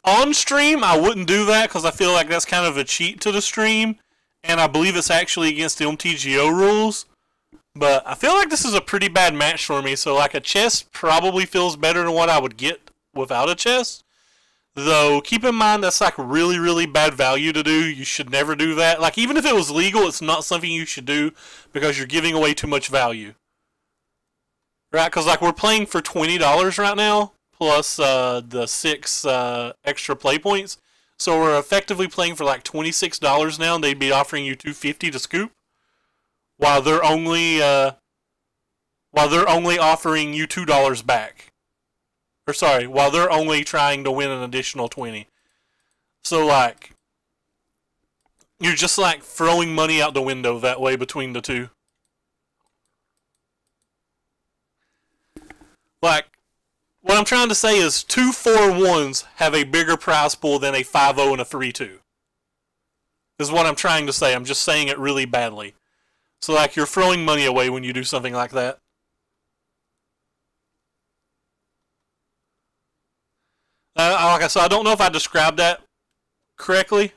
On stream, I wouldn't do that because I feel like that's kind of a cheat to the stream, and I believe it's actually against the MTGO rules. But I feel like this is a pretty bad match for me, so like a chest probably feels better than what I would get without a chest. Though, keep in mind that's like really, really bad value to do. You should never do that. Like, even if it was legal, it's not something you should do because you're giving away too much value. Right? Because like we're playing for $20 right now, plus the 6 extra play points. So we're effectively playing for like $26 now, and they'd be offering you $2.50 to scoop, while they're only offering you $2 back. Or sorry, while they're only trying to win an additional 20. So like, you're just like throwing money out the window that way between the two. Like, what I'm trying to say is 2 4-1s have a bigger prize pool than a 5-0 and a 3-2. Is what I'm trying to say. I'm just saying it really badly. So like, you're throwing money away when you do something like that. Like I said, I don't know if I described that correctly.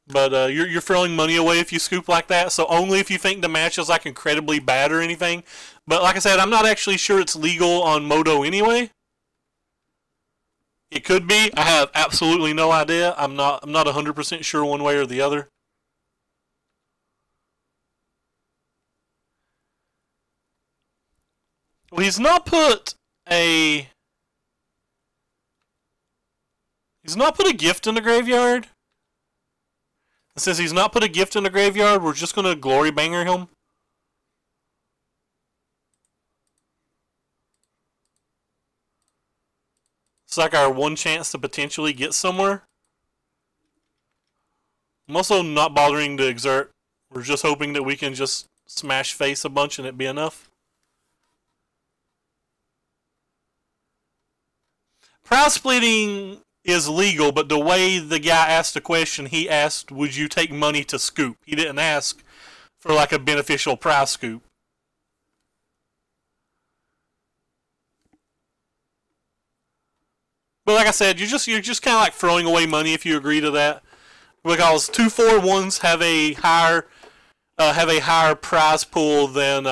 But you're throwing money away if you scoop like that. So only if you think the match is like incredibly bad or anything. But like I said, I'm not actually sure it's legal on Modo anyway. It could be. I have absolutely no idea. I'm not 100% sure one way or the other. Well, he's not put a gift in the graveyard. Since he's not put a gift in the graveyard, we're just going to glory banger him. It's like our one chance to potentially get somewhere. I'm also not bothering to exert. We're just hoping that we can just smash face a bunch and it be enough. Prize splitting is legal, but the way the guy asked the question, he asked, would you take money to scoop? He didn't ask for like a beneficial prize scoop. But like I said, you're just kind of like throwing away money if you agree to that, because 2-4-1s have a higher prize pool than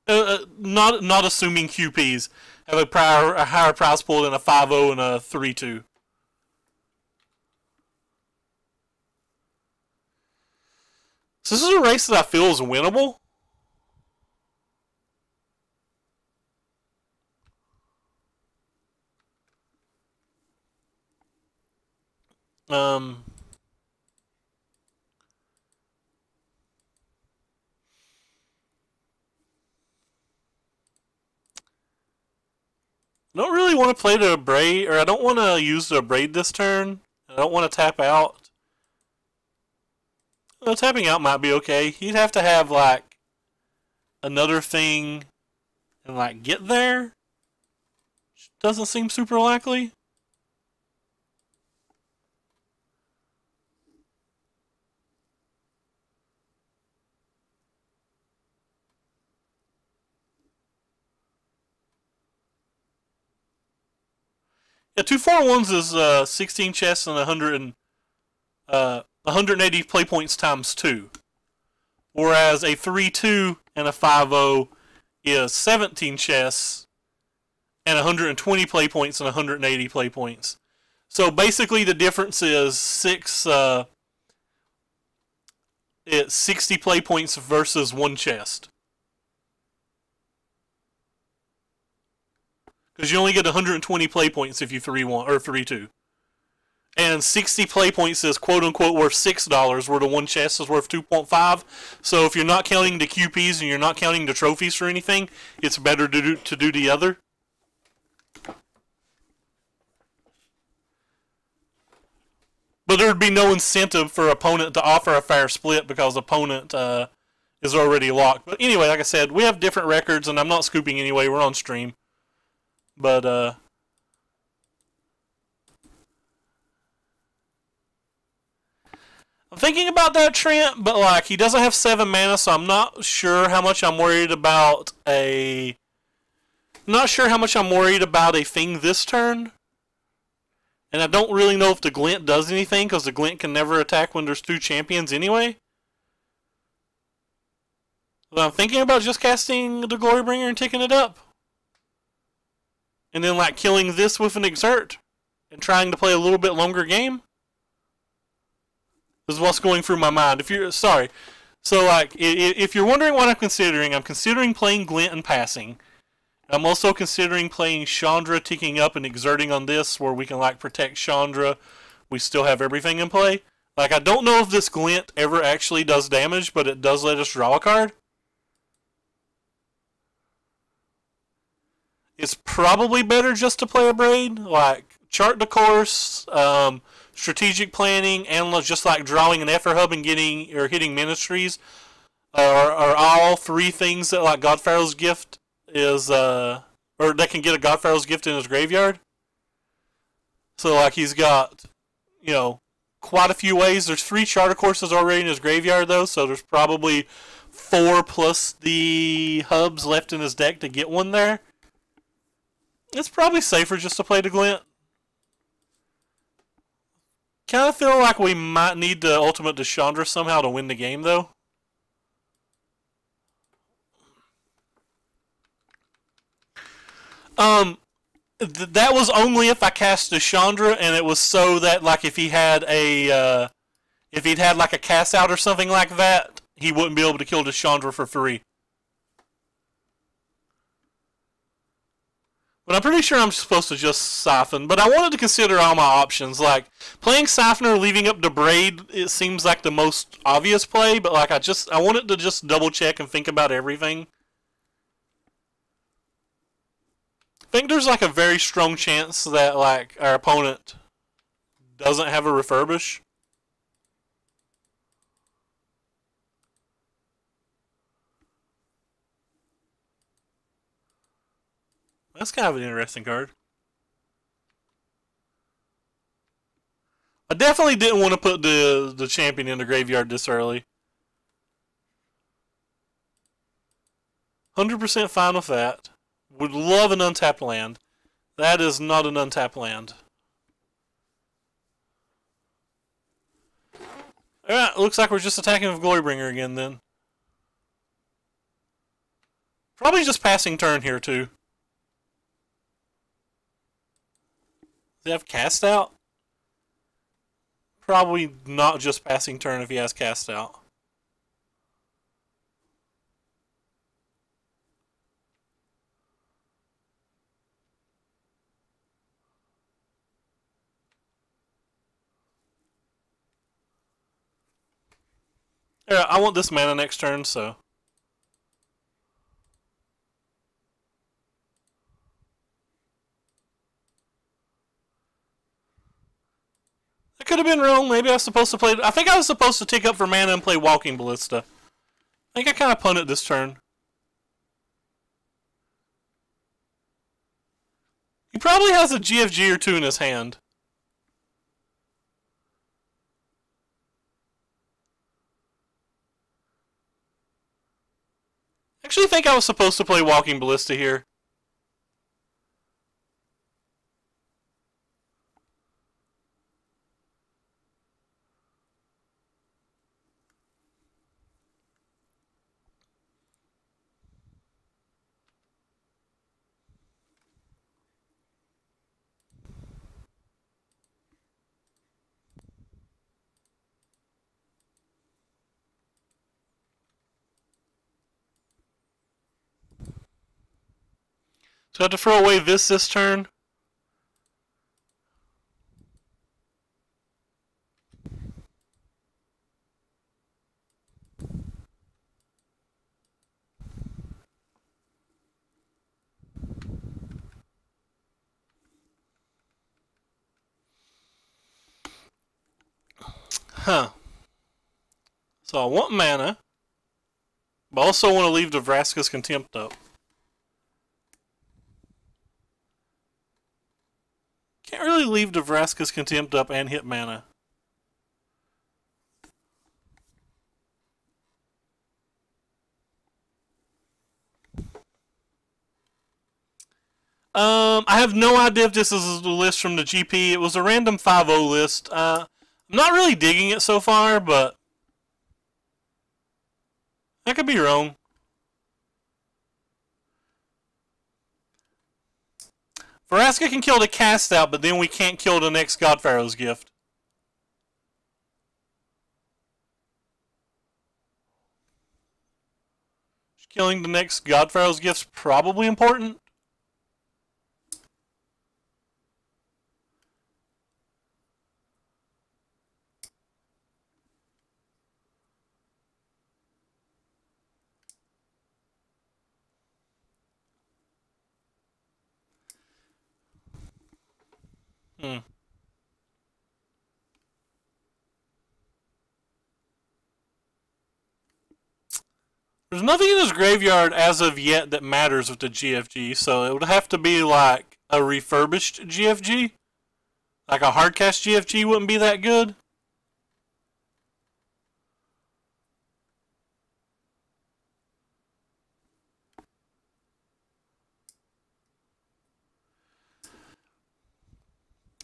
not assuming QPs have a higher prize pool than a 5-0 and a 3-2. So this is a race that I feel is winnable. I don't really want to play the braid, or I don't want to use the braid this turn. I don't want to tap out. Well, tapping out might be okay. He'd have to have like another thing and like get there. Which doesn't seem super likely. Yeah, 2-4-1s is 16 chests and 180 play points times 2. Whereas a 3-2 and a 5-0 is 17 chests and 120 play points and 180 play points. So basically the difference is it's 60 play points versus 1 chest. Because you only get 120 play points if you 3-1 or 3-2. And 60 play points is quote-unquote worth $6, where the 1 chest is worth 2.5. So if you're not counting the QPs and you're not counting the trophies or anything, it's better to do the other. But there would be no incentive for opponent to offer a fair split because opponent is already locked. But anyway, like I said, we have different records, and I'm not scooping anyway. We're on stream. But, I'm thinking about that Trent, but, like, he doesn't have 7 mana, so I'm not sure how much I'm worried about a... Not sure how much I'm worried about a thing this turn. And I don't really know if the Glint does anything, because the Glint can never attack when there's 2 champions anyway. But I'm thinking about just casting the Glorybringer and taking it up. And then, like, killing this with an Exert. And trying to play a little bit longer game. This is what's going through my mind. If you're... Sorry. So, like, if you're wondering what I'm considering playing Glint and passing. I'm also considering playing Chandra, ticking up and exerting on this, where we can, like, protect Chandra. We still have everything in play. Like, I don't know if this Glint ever actually does damage, but it does let us draw a card. It's probably better just to play a Braid. Like, chart the course, strategic planning, and just like drawing an Effort Hub and hitting Ministries are all 3 things that, like, Godfarrow's Gift is, or that can get a Godfarrow's Gift in his graveyard. So, like, he's got, you know, quite a few ways. There's 3 charter courses already in his graveyard, though, so there's probably 4 plus the hubs left in his deck to get one there. It's probably safer just to play the Glint. Kind of feel like we might need the ultimate Chandra somehow to win the game, though. That was only if I cast the Chandra, and it was so that, like, if he had a, if he'd had like a cast out or something like that, he wouldn't be able to kill the Chandra for free. But I'm pretty sure I'm supposed to just Siphon. But I wanted to consider all my options. Like, playing Siphoner, leaving up Debraid, it seems like the most obvious play. But, like, I wanted to just double check and think about everything. I think there's, like, a very strong chance that, like, our opponent doesn't have a Refurbish. That's kind of an interesting card. I definitely didn't want to put the champion in the graveyard this early. 100% fine with that. Would love an untapped land. That is not an untapped land. Alright, looks like we're just attacking with Glorybringer again then. Probably just passing turn here too. Does he have cast out? Probably not just passing turn if he has cast out. Alright, I want this mana next turn, so. I could have been wrong. Maybe I was supposed to play. I think I was supposed to tick up for mana and play Walking Ballista. I think I kind of punted this turn. He probably has a GFG or two in his hand. I actually think I was supposed to play Walking Ballista here. So I have to throw away this turn. Huh. So I want mana, but I also want to leave the Vraska's Contempt up. Can't really leave the Vraska's Contempt up and hit mana. I have no idea if this is the list from the GP. It was a random 5-0 list. I'm not really digging it so far, but I could be wrong. Vraska can kill the cast out, but then we can't kill the next Godpharaoh's Gift. Killing the next Godpharaoh's Gift's probably important. There's nothing in his graveyard as of yet that matters with the GFG, so it would have to be like a refurbished GFG. Like a hardcast GFG wouldn't be that good.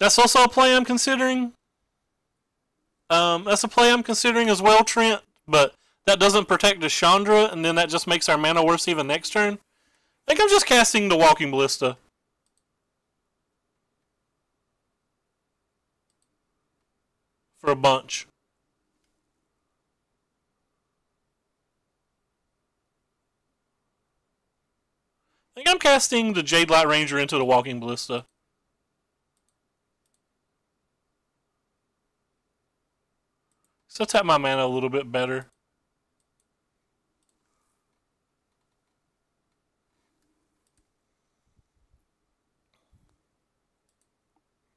That's also a play I'm considering. That's a play I'm considering as well, Trent, but that doesn't protect the Chandra, and then that just makes our mana worse even next turn. I think I'm just casting the Walking Ballista. For a bunch. I think I'm casting the Jade Light Ranger into the Walking Ballista. So tap my mana a little bit better.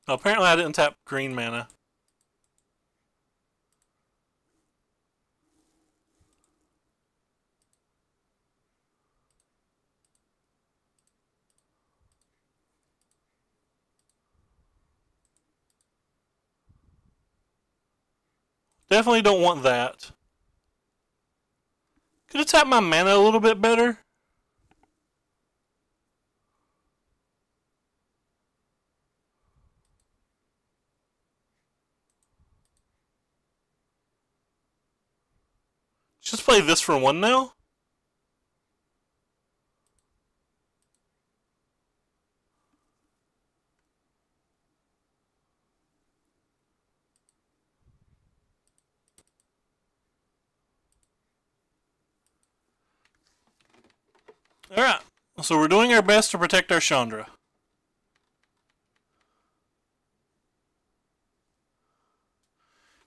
Oh, apparently I didn't tap green mana. Definitely don't want that. Could have tapped my mana a little bit better. Just play this for 1 now. Alright, so we're doing our best to protect our Chandra.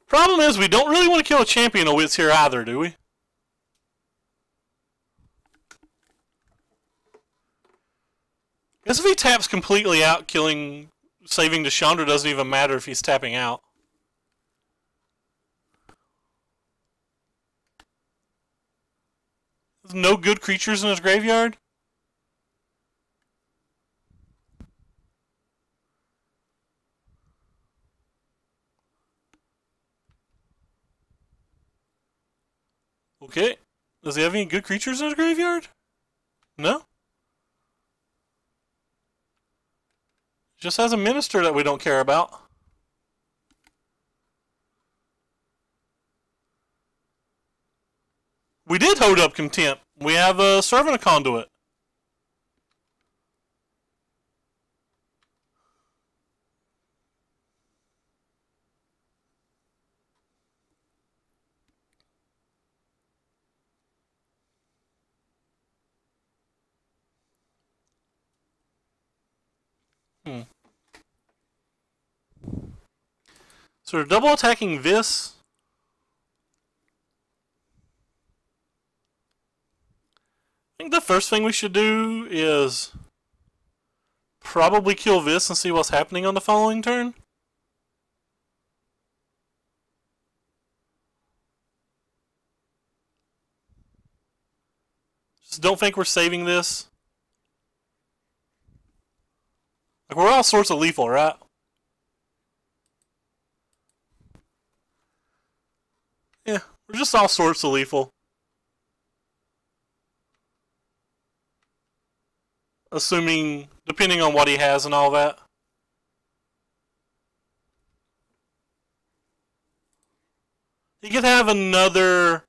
Problem is, we don't really want to kill a champion of Wits here either, do we? Guess if he taps completely out, saving the Chandra doesn't even matter if he's tapping out. There's no good creatures in his graveyard? Okay. Does he have any good creatures in his graveyard? No? Just has a minister that we don't care about. We did hold up Contempt. We have a Servant of Conduit. So we're double attacking this. I think the first thing we should do is probably kill this and see what's happening on the following turn. Just don't think we're saving this. Like, we're all sorts of lethal, right? Yeah, we're just all sorts of lethal. Assuming, depending on what he has and all that. He could have another...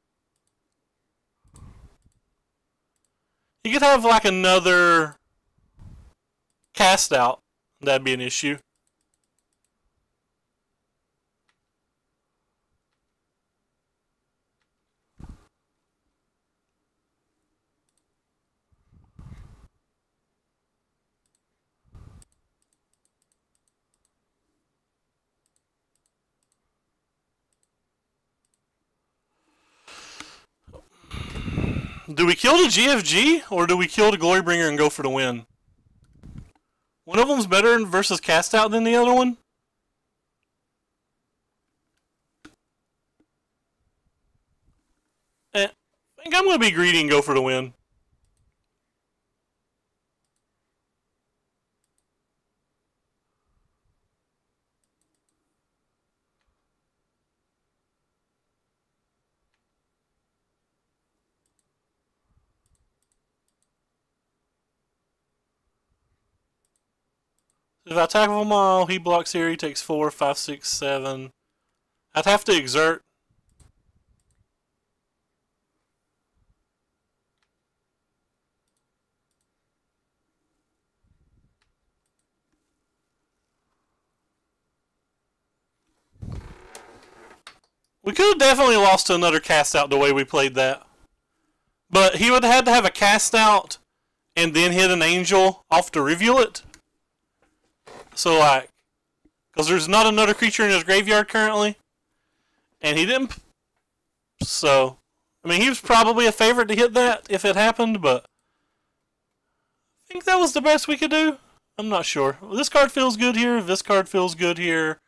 He could have like another cast out. That'd be an issue. Do we kill the GFG, or do we kill the Glorybringer and go for the win? One of them's better versus cast out than the other one? I think I'm going to be greedy and go for the win. If I tackle them all, he blocks here, he takes 4, 5, 6, 7. I'd have to exert. We could have definitely lost to another cast out the way we played that. But he would have had to have a cast out and then hit an angel off to reveal it. So like, because there's not another creature in his graveyard currently, and he didn't. So, I mean, he was probably a favorite to hit that if it happened, but I think that was the best we could do. I'm not sure. This card feels good here. This card feels good here.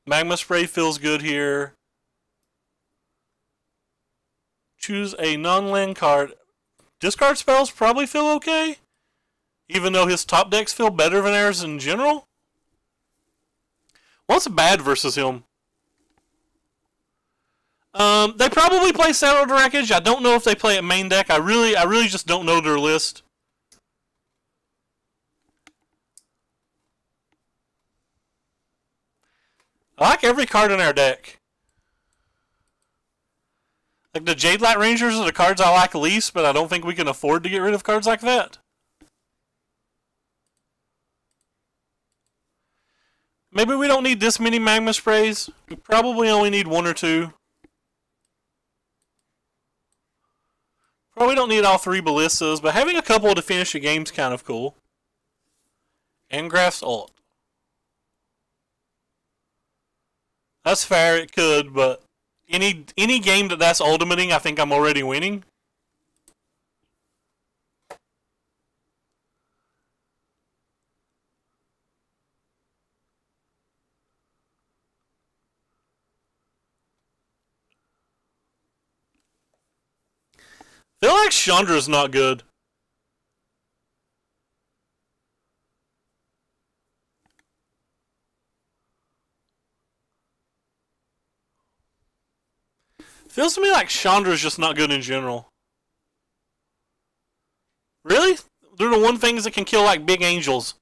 Magma Spray feels good here. Choose a non-land card. Discard spells probably feel okay, even though his top decks feel better than ours in general. What's bad versus him? They probably play Saddle Wreckage. I don't know if they play it main deck. I really just don't know their list. I like every card in our deck. Like the Jade Light Rangers are the cards I like least, but I don't think we can afford to get rid of cards like that. Maybe we don't need this many Magma Sprays. We probably only need one or two. Probably don't need all three Ballistas, but having a couple to finish a game's kind of cool. Engraft's ult. That's fair, it could, but any game that's ultimating, I think I'm already winning. I feel like Chandra's not good. Feels to me like Chandra's just not good in general. Really? They're the one things that can kill like big angels.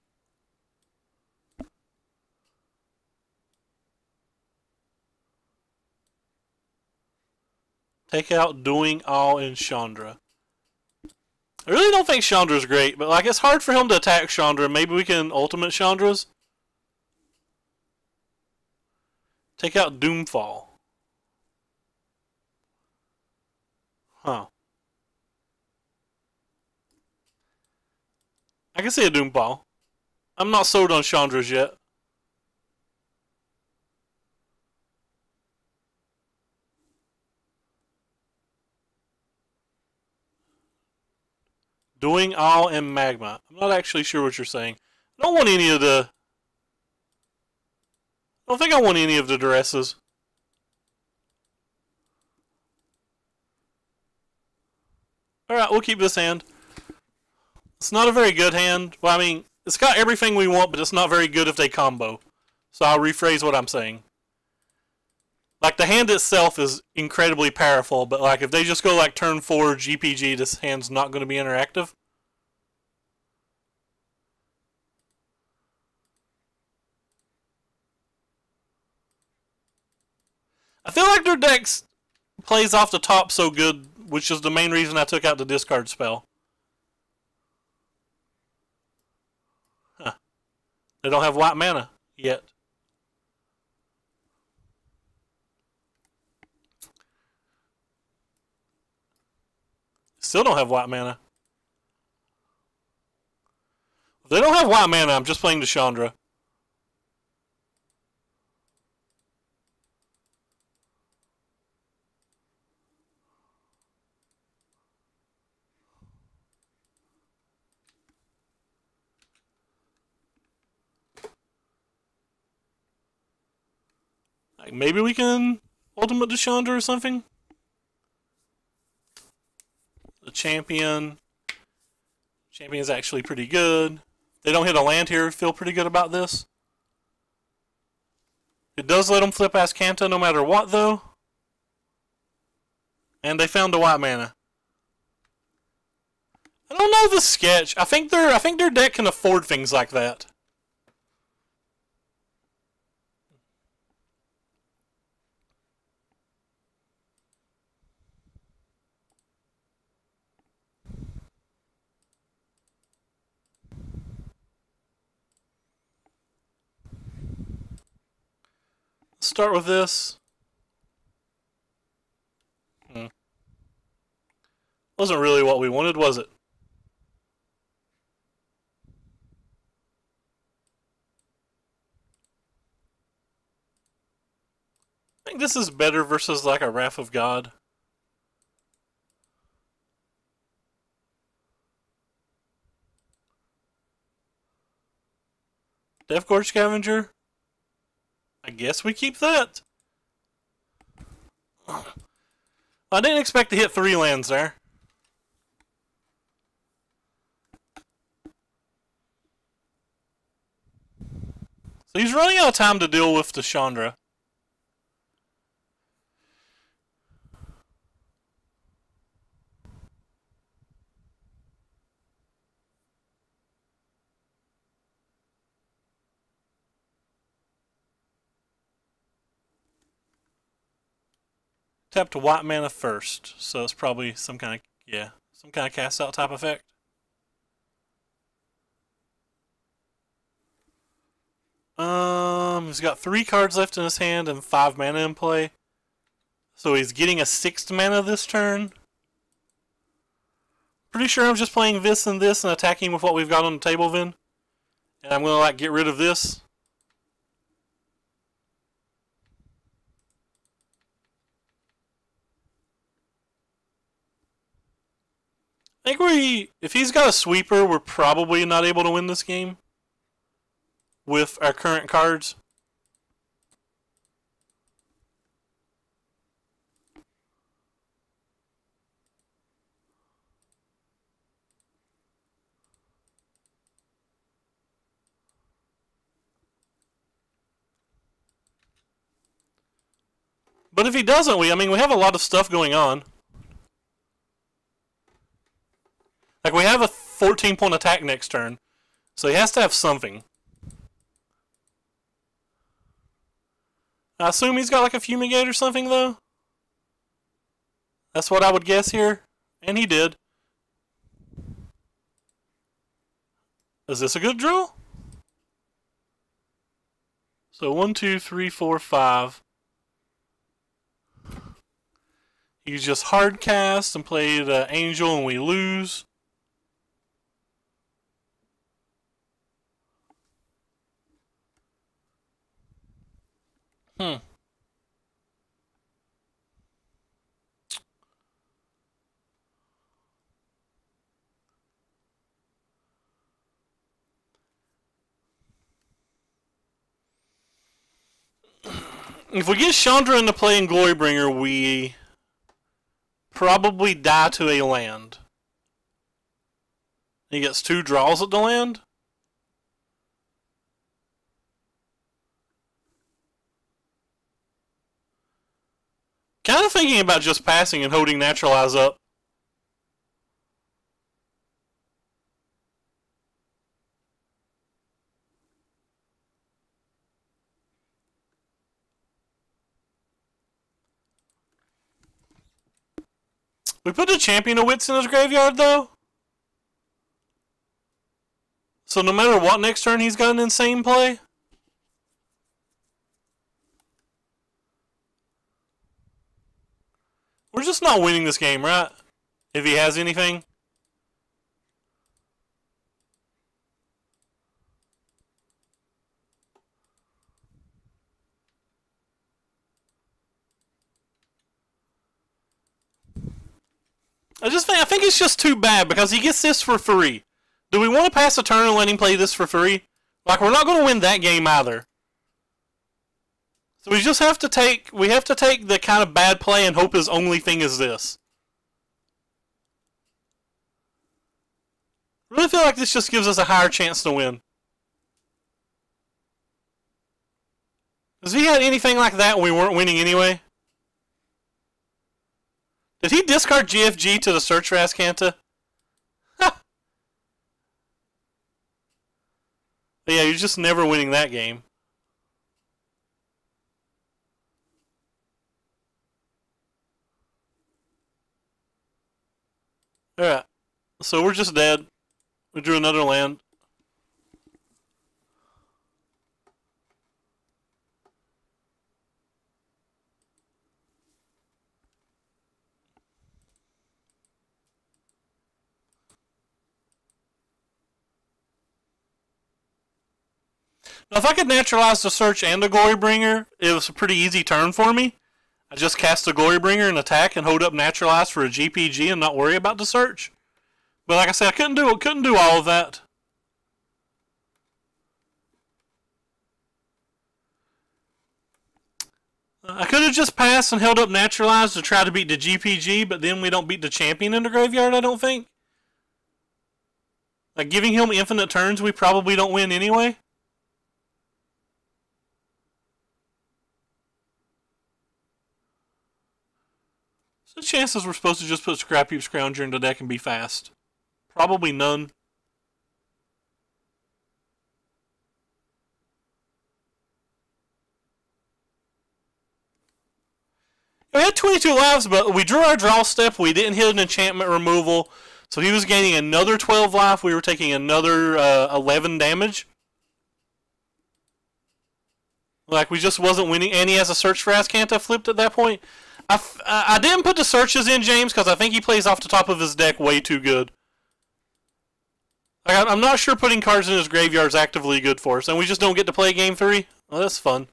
Take out Doing All in Chandra. I really don't think Chandra's great, but like it's hard for him to attack Chandra. Maybe we can ultimate Chandras. Take out Doomfall. Huh. I can see a Doomball. I'm not sold on Chandra's yet. Doing All in Magma. I'm not actually sure what you're saying. I don't want any of the... I don't think I want any of the Duresses. Alright, we'll keep this hand. It's not a very good hand. Well, I mean, it's got everything we want, but it's not very good if they combo. So I'll rephrase what I'm saying. Like, the hand itself is incredibly powerful, but like if they just go like turn 4 GPG, this hand's not going to be interactive. I feel like their decks plays off the top so good, which is the main reason I took out the discard spell. Huh. They don't have white mana yet. Still don't have white mana. If they don't have white mana, I'm just playing the Chandra. Like maybe we can ultimate the Chandra or something. The champion. Champion's actually pretty good. They don't hit a land here. Feel pretty good about this. It does let them flip Ascanta no matter what, though. And they found the white mana. I don't know the sketch. I think their deck can afford things like that. Start with this. Wasn't really what we wanted, was it? think this is better versus like a Wrath of God. Death Gorge Scavenger. I guess we keep that. I didn't expect to hit 3 lands there. So he's running out of time to deal with the Chandra. Tap to white mana first, so it's probably some kind of cast out type effect. He's got 3 cards left in his hand and 5 mana in play. So he's getting a 6th mana this turn. Pretty sure I'm just playing this and attacking with what we've got on the table then. And I'm gonna like get rid of this. I think if he's got a sweeper, we're probably not able to win this game with our current cards. But if he doesn't, we have a lot of stuff going on. Like, we have a 14-point attack next turn, so he has to have something. I assume he's got like a Fumigate or something, though. That's what I would guess here. And he did. Is this a good drill? So 1, 2, 3, 4, 5. He just hard cast and played Angel and we lose. If we get Chandra into play in Glorybringer, we probably die to a land. He gets 2 draws at the land. Kind of thinking about just passing and holding Naturalize up. We put a Champion of Wits in his graveyard, though. So no matter what, next turn he's got an insane play. We're just not winning this game, right? If he has anything. I think it's just too bad because he gets this for free. Do we want to pass a turn and let him play this for free? Like, we're not going to win that game either. So we just have to take the kind of bad play and hope his only thing is this. I really feel like this just gives us a higher chance to win. Because if he had anything like that, we weren't winning anyway. Did he discard GFG to the Search for Azcanta? Yeah, you're just never winning that game. Alright. So we're just dead. We drew another land. Now, if I could naturalize the Search and the Glorybringer, it was a pretty easy turn for me. I just cast a Glorybringer and attack and hold up Naturalize for a GPG and not worry about the search. But like I said, I couldn't do all of that. I could have just passed and held up Naturalize to try to beat the GPG, but then we don't beat the champion in the graveyard, I don't think. Like, giving him infinite turns, we probably don't win anyway. So the chances we're supposed to just put Scrap Heap Scrounger in the deck and be fast. Probably none. We had 22 lives, but we drew our draw step. We didn't hit an enchantment removal. So he was gaining another 12 life. We were taking another 11 damage. Like, we just wasn't winning. And he has a Search for Azcanta flipped at that point. I didn't put the searches in, James, because I think he plays off the top of his deck way too good. Like, I'm not sure putting cards in his graveyard is actively good for us. And we just don't get to play Game 3? Well, that's fun.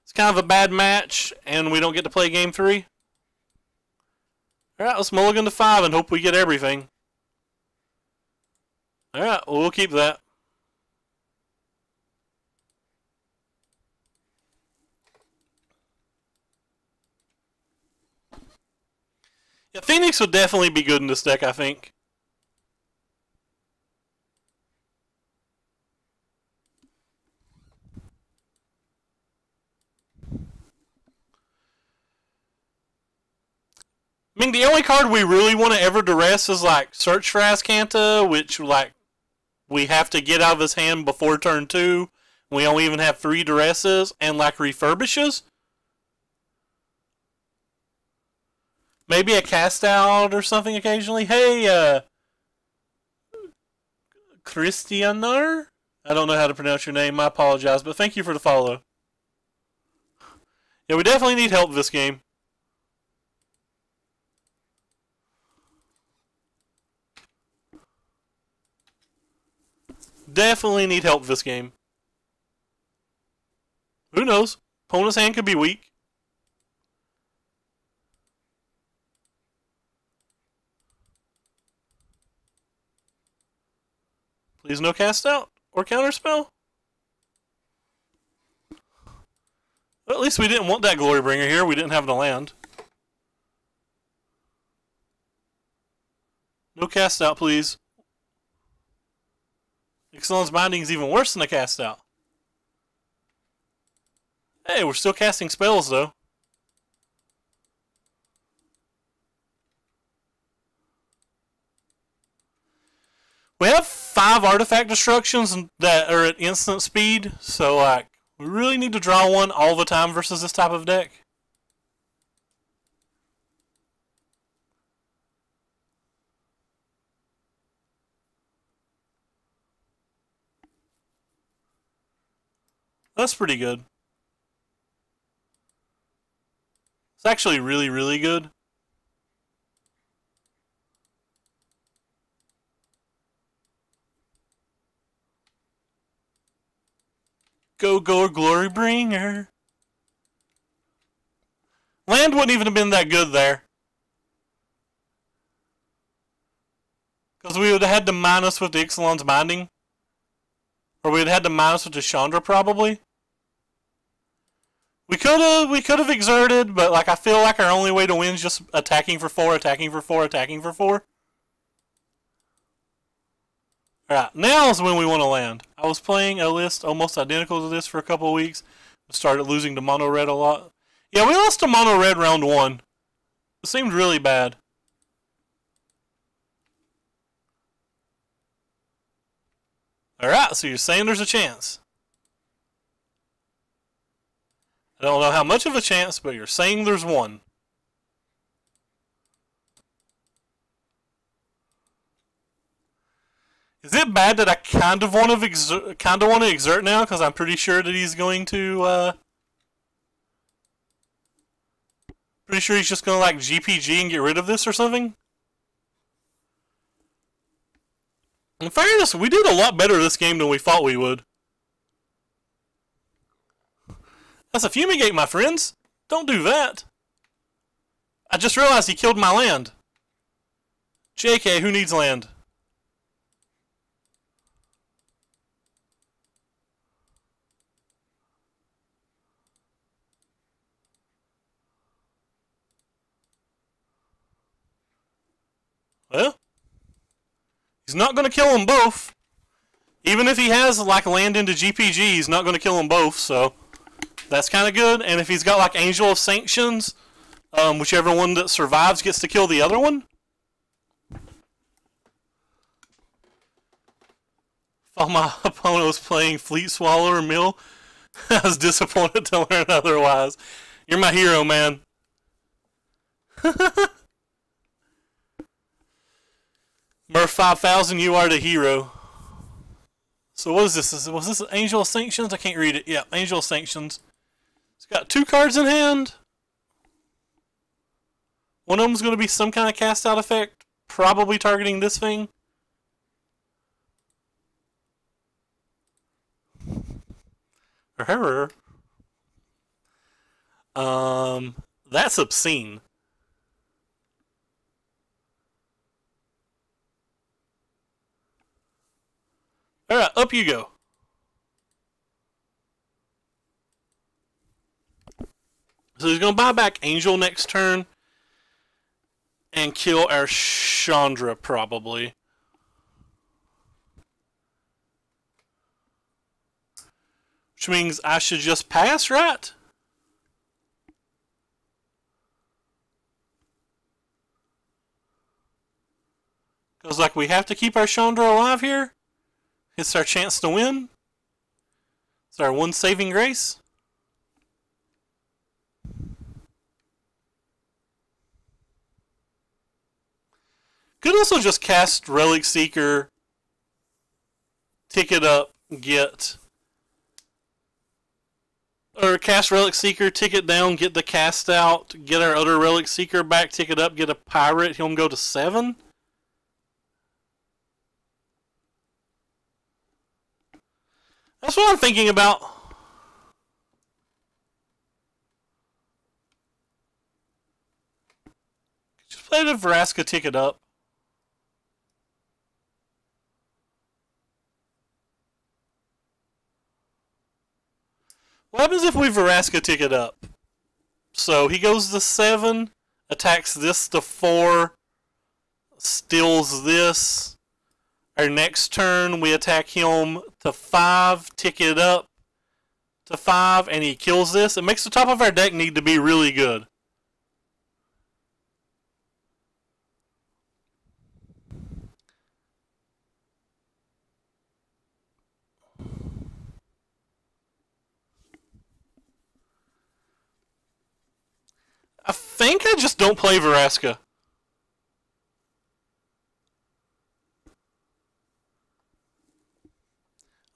It's kind of a bad match, and we don't get to play Game 3. Alright, let's mulligan to 5 and hope we get everything. Alright, well, we'll keep that. Yeah, Phoenix would definitely be good in this deck, I think. I mean, the only card we really want to ever duress is, like, Search for Azcanta, which, like, we have to get out of his hand before turn 2. We only even have 3 duresses, and, like, Refurbishes. Maybe a Cast Out or something occasionally. Hey, Christianar? I don't know how to pronounce your name, I apologize, but thank you for the follow. Yeah, we definitely need help this game. Definitely need help this game. Who knows? Opponent's hand could be weak. Please no Cast Out or Counterspell. Well, at least we didn't want that Glorybringer here. We didn't have the land. No Cast Out, please. Ixalan's Binding is even worse than a Cast Out. Hey, we're still casting spells, though. We have 5 artifact destructions that are at instant speed, so, like, we really need to draw one all the time versus this type of deck. That's pretty good. It's actually really, really good. Go, Glorybringer. Land wouldn't even have been that good there. Because we would have had to minus with the Ixalan's Binding. Or we would have had to minus with the Chandra, probably. We could have exerted, but like I feel like our only way to win is just attacking for 4, attacking for 4, attacking for 4. Alright, now is when we want to land. I was playing a list almost identical to this for a couple of weeks. Started losing to mono red a lot. Yeah, we lost to mono red round 1. It seemed really bad. Alright, so you're saying there's a chance. I don't know how much of a chance, but you're saying there's one. Is it bad that I kind of want to exert now because I'm pretty sure that he's going to pretty sure he's just going to like GPG and get rid of this or something? In fairness, we did a lot better this game than we thought we would. That's a fumigate, my friends. Don't do that. I just realized he killed my land. JK, who needs land? Well, he's not going to kill them both. Even if he has like land into GPG, he's not going to kill them both, so that's kind of good. And if he's got like Angel of Sanctions, whichever one that survives gets to kill the other one. While my opponent was playing Fleet Swallower Mill, I was disappointed to learn otherwise. You're my hero, man. Murph 5000, you are the hero. So what is this? Was this Angel of Sanctions? I can't read it. Yeah, Angel of Sanctions. It's got 2 cards in hand. One of them's going to be some kind of cast out effect, probably targeting this thing. That's obscene. Alright, up you go. So he's going to buy back Angel next turn and kill our Chandra, probably. Which means I should just pass, right? Because, like, we have to keep our Chandra alive here. It's our chance to win. It's our one saving grace. Could also just cast Relic Seeker, tick it up, get... Or cast Relic Seeker, tick it down, get the cast out, get our other Relic Seeker back, tick it up, get a Pirate, he'll go to 7. That's what I'm thinking about. Just play the Vraska, tick it up. What happens if we Vraska tick it up? So he goes to 7, attacks this to 4, steals this. Our next turn, we attack him to 5, tick it up to 5, and he kills this. It makes the top of our deck need to be really good. I think I just don't play Vraska.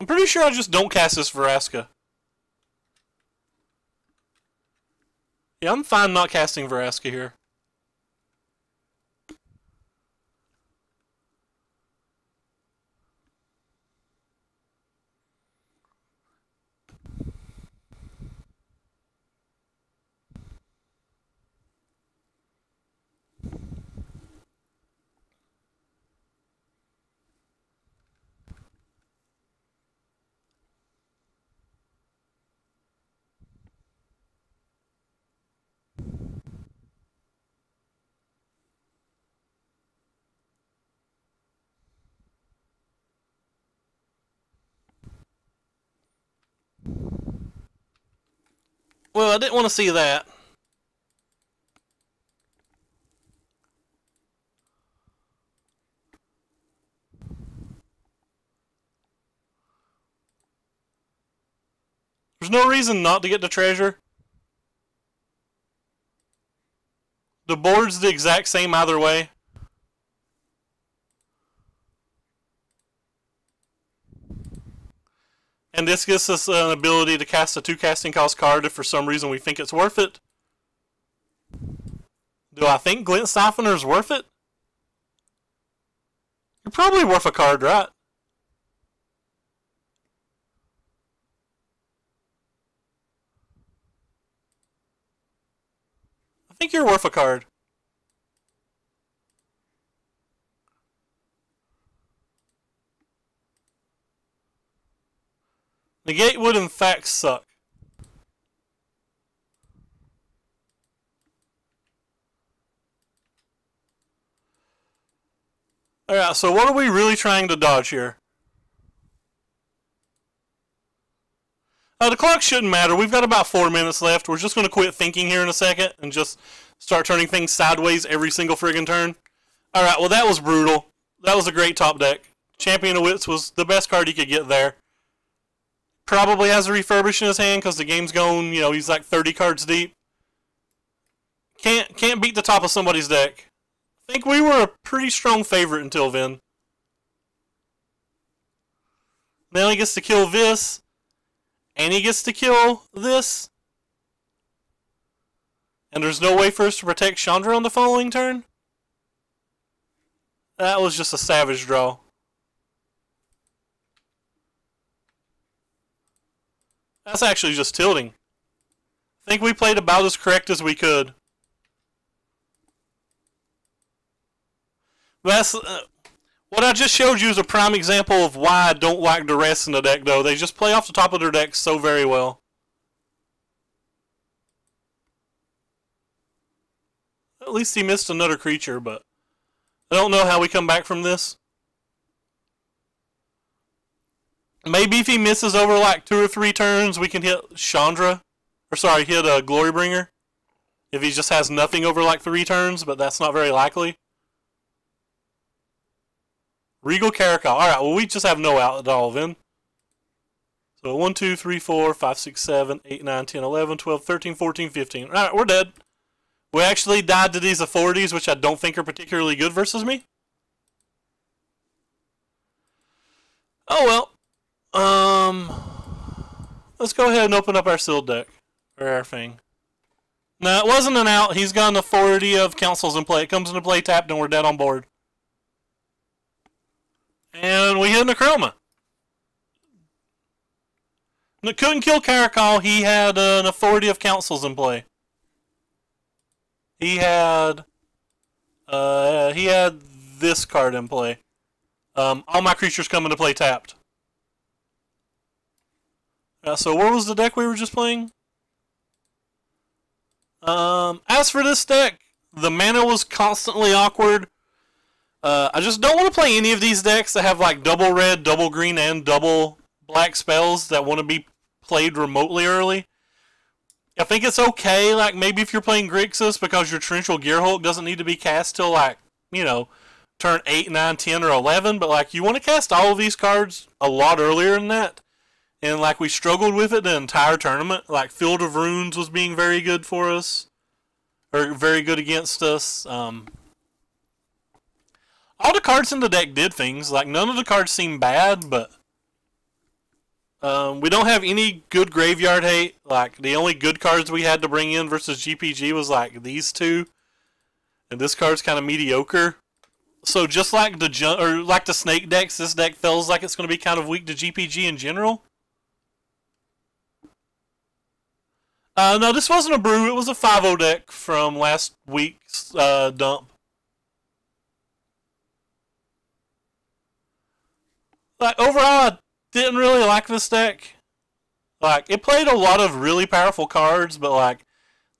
I'm pretty sure I just don't cast this Vraska. Yeah, I'm fine not casting Vraska here. Well, I didn't want to see that. There's no reason not to get the treasure. The board's the exact same either way. And this gives us an ability to cast a 2 casting cost card if for some reason we think it's worth it. Do I think Glint Siphoner is worth it? You're probably worth a card, right? I think you're worth a card. Negate would in fact suck. Alright, so what are we really trying to dodge here? The clock shouldn't matter. We've got about 4 minutes left. We're just going to quit thinking here in a second and just start turning things sideways every single friggin' turn. Alright, well that was brutal. That was a great top deck. Champion of Wits was the best card he could get there. Probably has a refurbish in his hand because the game's going, you know, he's like 30 cards deep. Can't beat the top of somebody's deck. I think we were a pretty strong favorite until then. Now he gets to kill this. And he gets to kill this. And there's no way for us to protect Chandra on the following turn? That was just a savage draw. That's actually just tilting. I think we played about as correct as we could. That's what I just showed you is a prime example of why I don't like the rest in the deck, though. They just play off the top of their deck so very well. At least he missed another creature, but I don't know how we come back from this. Maybe if he misses over like 2 or 3 turns, we can hit Chandra. Or sorry, hit a Glorybringer. If he just has nothing over like 3 turns, but that's not very likely. Regal Caracal. Alright, well we just have no out at all then. So 1, 2, 3, 4, 5, 6, 7, 8, 9, 10, 11, 12, 13, 14, 15. Alright, we're dead. We actually died to these authorities, which I don't think are particularly good versus me. Oh well. Let's go ahead and open up our sealed deck. Or our thing. No, it wasn't an out. He's got an authority of councils in play. It comes into play tapped and we're dead on board. And we hit Necroma. Couldn't kill Caracal. He had an authority of councils in play. He had this card in play. All my creatures come into play tapped. So where was the deck we were just playing? As for this deck, the mana was constantly awkward. I just don't want to play any of these decks that have like double red, double green, and double black spells that want to be played remotely early. I think it's okay, like maybe if you're playing Grixis because your Torrential Gearhulk doesn't need to be cast till like, you know, turn 8, 9, 10, or 11, but like you want to cast all of these cards a lot earlier than that. And like we struggled with it the entire tournament. Like Field of Runes was being very good for us. Or very good against us. All the cards in the deck did things. Like none of the cards seemed bad, but we don't have any good graveyard hate. Like the only good cards we had to bring in versus GPG was like these two. And this card's kind of mediocre. So just like the snake decks, this deck feels like it's going to be kind of weak to GPG in general. No, this wasn't a brew. It was a 5-0 deck from last week's dump. Like overall, I didn't really like this deck. Like it played a lot of really powerful cards, but like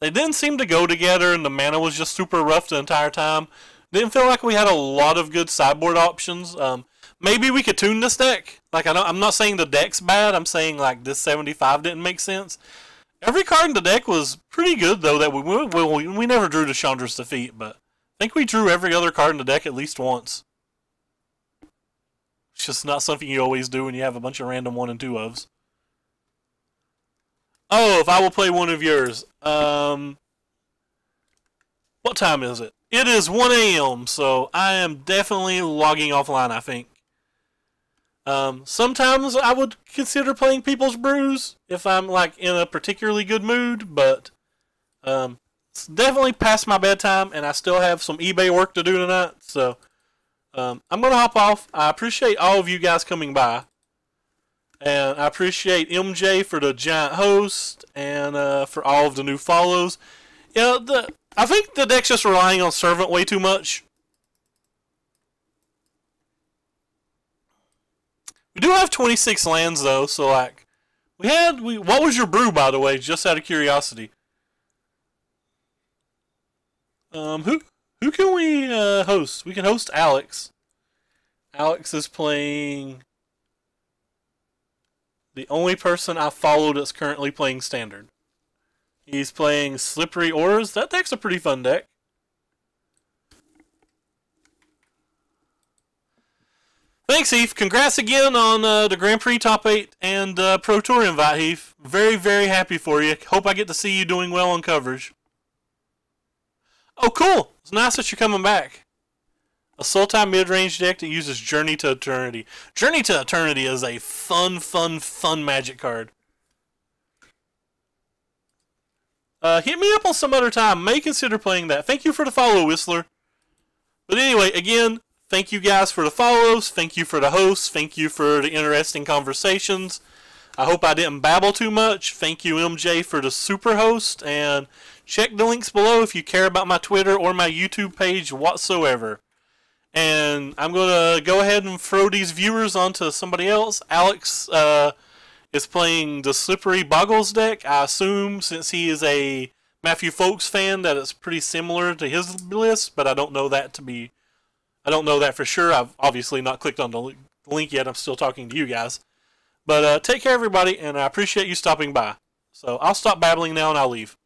they didn't seem to go together, and the mana was just super rough the entire time. Didn't feel like we had a lot of good sideboard options. Maybe we could tune this deck. Like I'm not saying the deck's bad. I'm saying like this 75 didn't make sense. Every card in the deck was pretty good, though, that we never drew to Chandra's defeat, but I think we drew every other card in the deck at least once. It's just not something you always do when you have a bunch of random 1 and 2 ofs. Oh, if I will play one of yours. What time is it? It is 1 a.m., so I am definitely logging offline, I think. Sometimes I would consider playing People's Brews if I'm like in a particularly good mood, but it's definitely past my bedtime and I still have some eBay work to do tonight, so I'm gonna hop off. I appreciate all of you guys coming by, and I appreciate MJ for the giant host and for all of the new follows. Yeah, I think the deck's just relying on Servant way too much. We do have 26 lands, though, so, like, What was your brew, by the way, just out of curiosity? Who can we host? We can host Alex. Alex is playing the only person I followed that's currently playing Standard. He's playing Slippery Auras. That deck's a pretty fun deck. Thanks, Heath. Congrats again on the Grand Prix Top 8 and Pro Tour invite, Heath. Very, very happy for you. Hope I get to see you doing well on coverage. Oh, cool. It's nice that you're coming back. A Sultai mid-range deck that uses Journey to Eternity. Journey to Eternity is a fun Magic card. Hit me up on some other time. May consider playing that. Thank you for the follow, Whistler. But anyway, again, thank you guys for the follows. Thank you for the hosts. Thank you for the interesting conversations. I hope I didn't babble too much. Thank you, MJ, for the super host. And check the links below if you care about my Twitter or my YouTube page whatsoever. And I'm going to go ahead and throw these viewers onto somebody else. Alex is playing the Slippery Boggles deck. I assume, since he is a Matthew Folks fan, that it's pretty similar to his list, but I don't know that for sure. I've obviously not clicked on the link yet. I'm still talking to you guys. But take care, everybody, and I appreciate you stopping by. So I'll stop babbling now and I'll leave.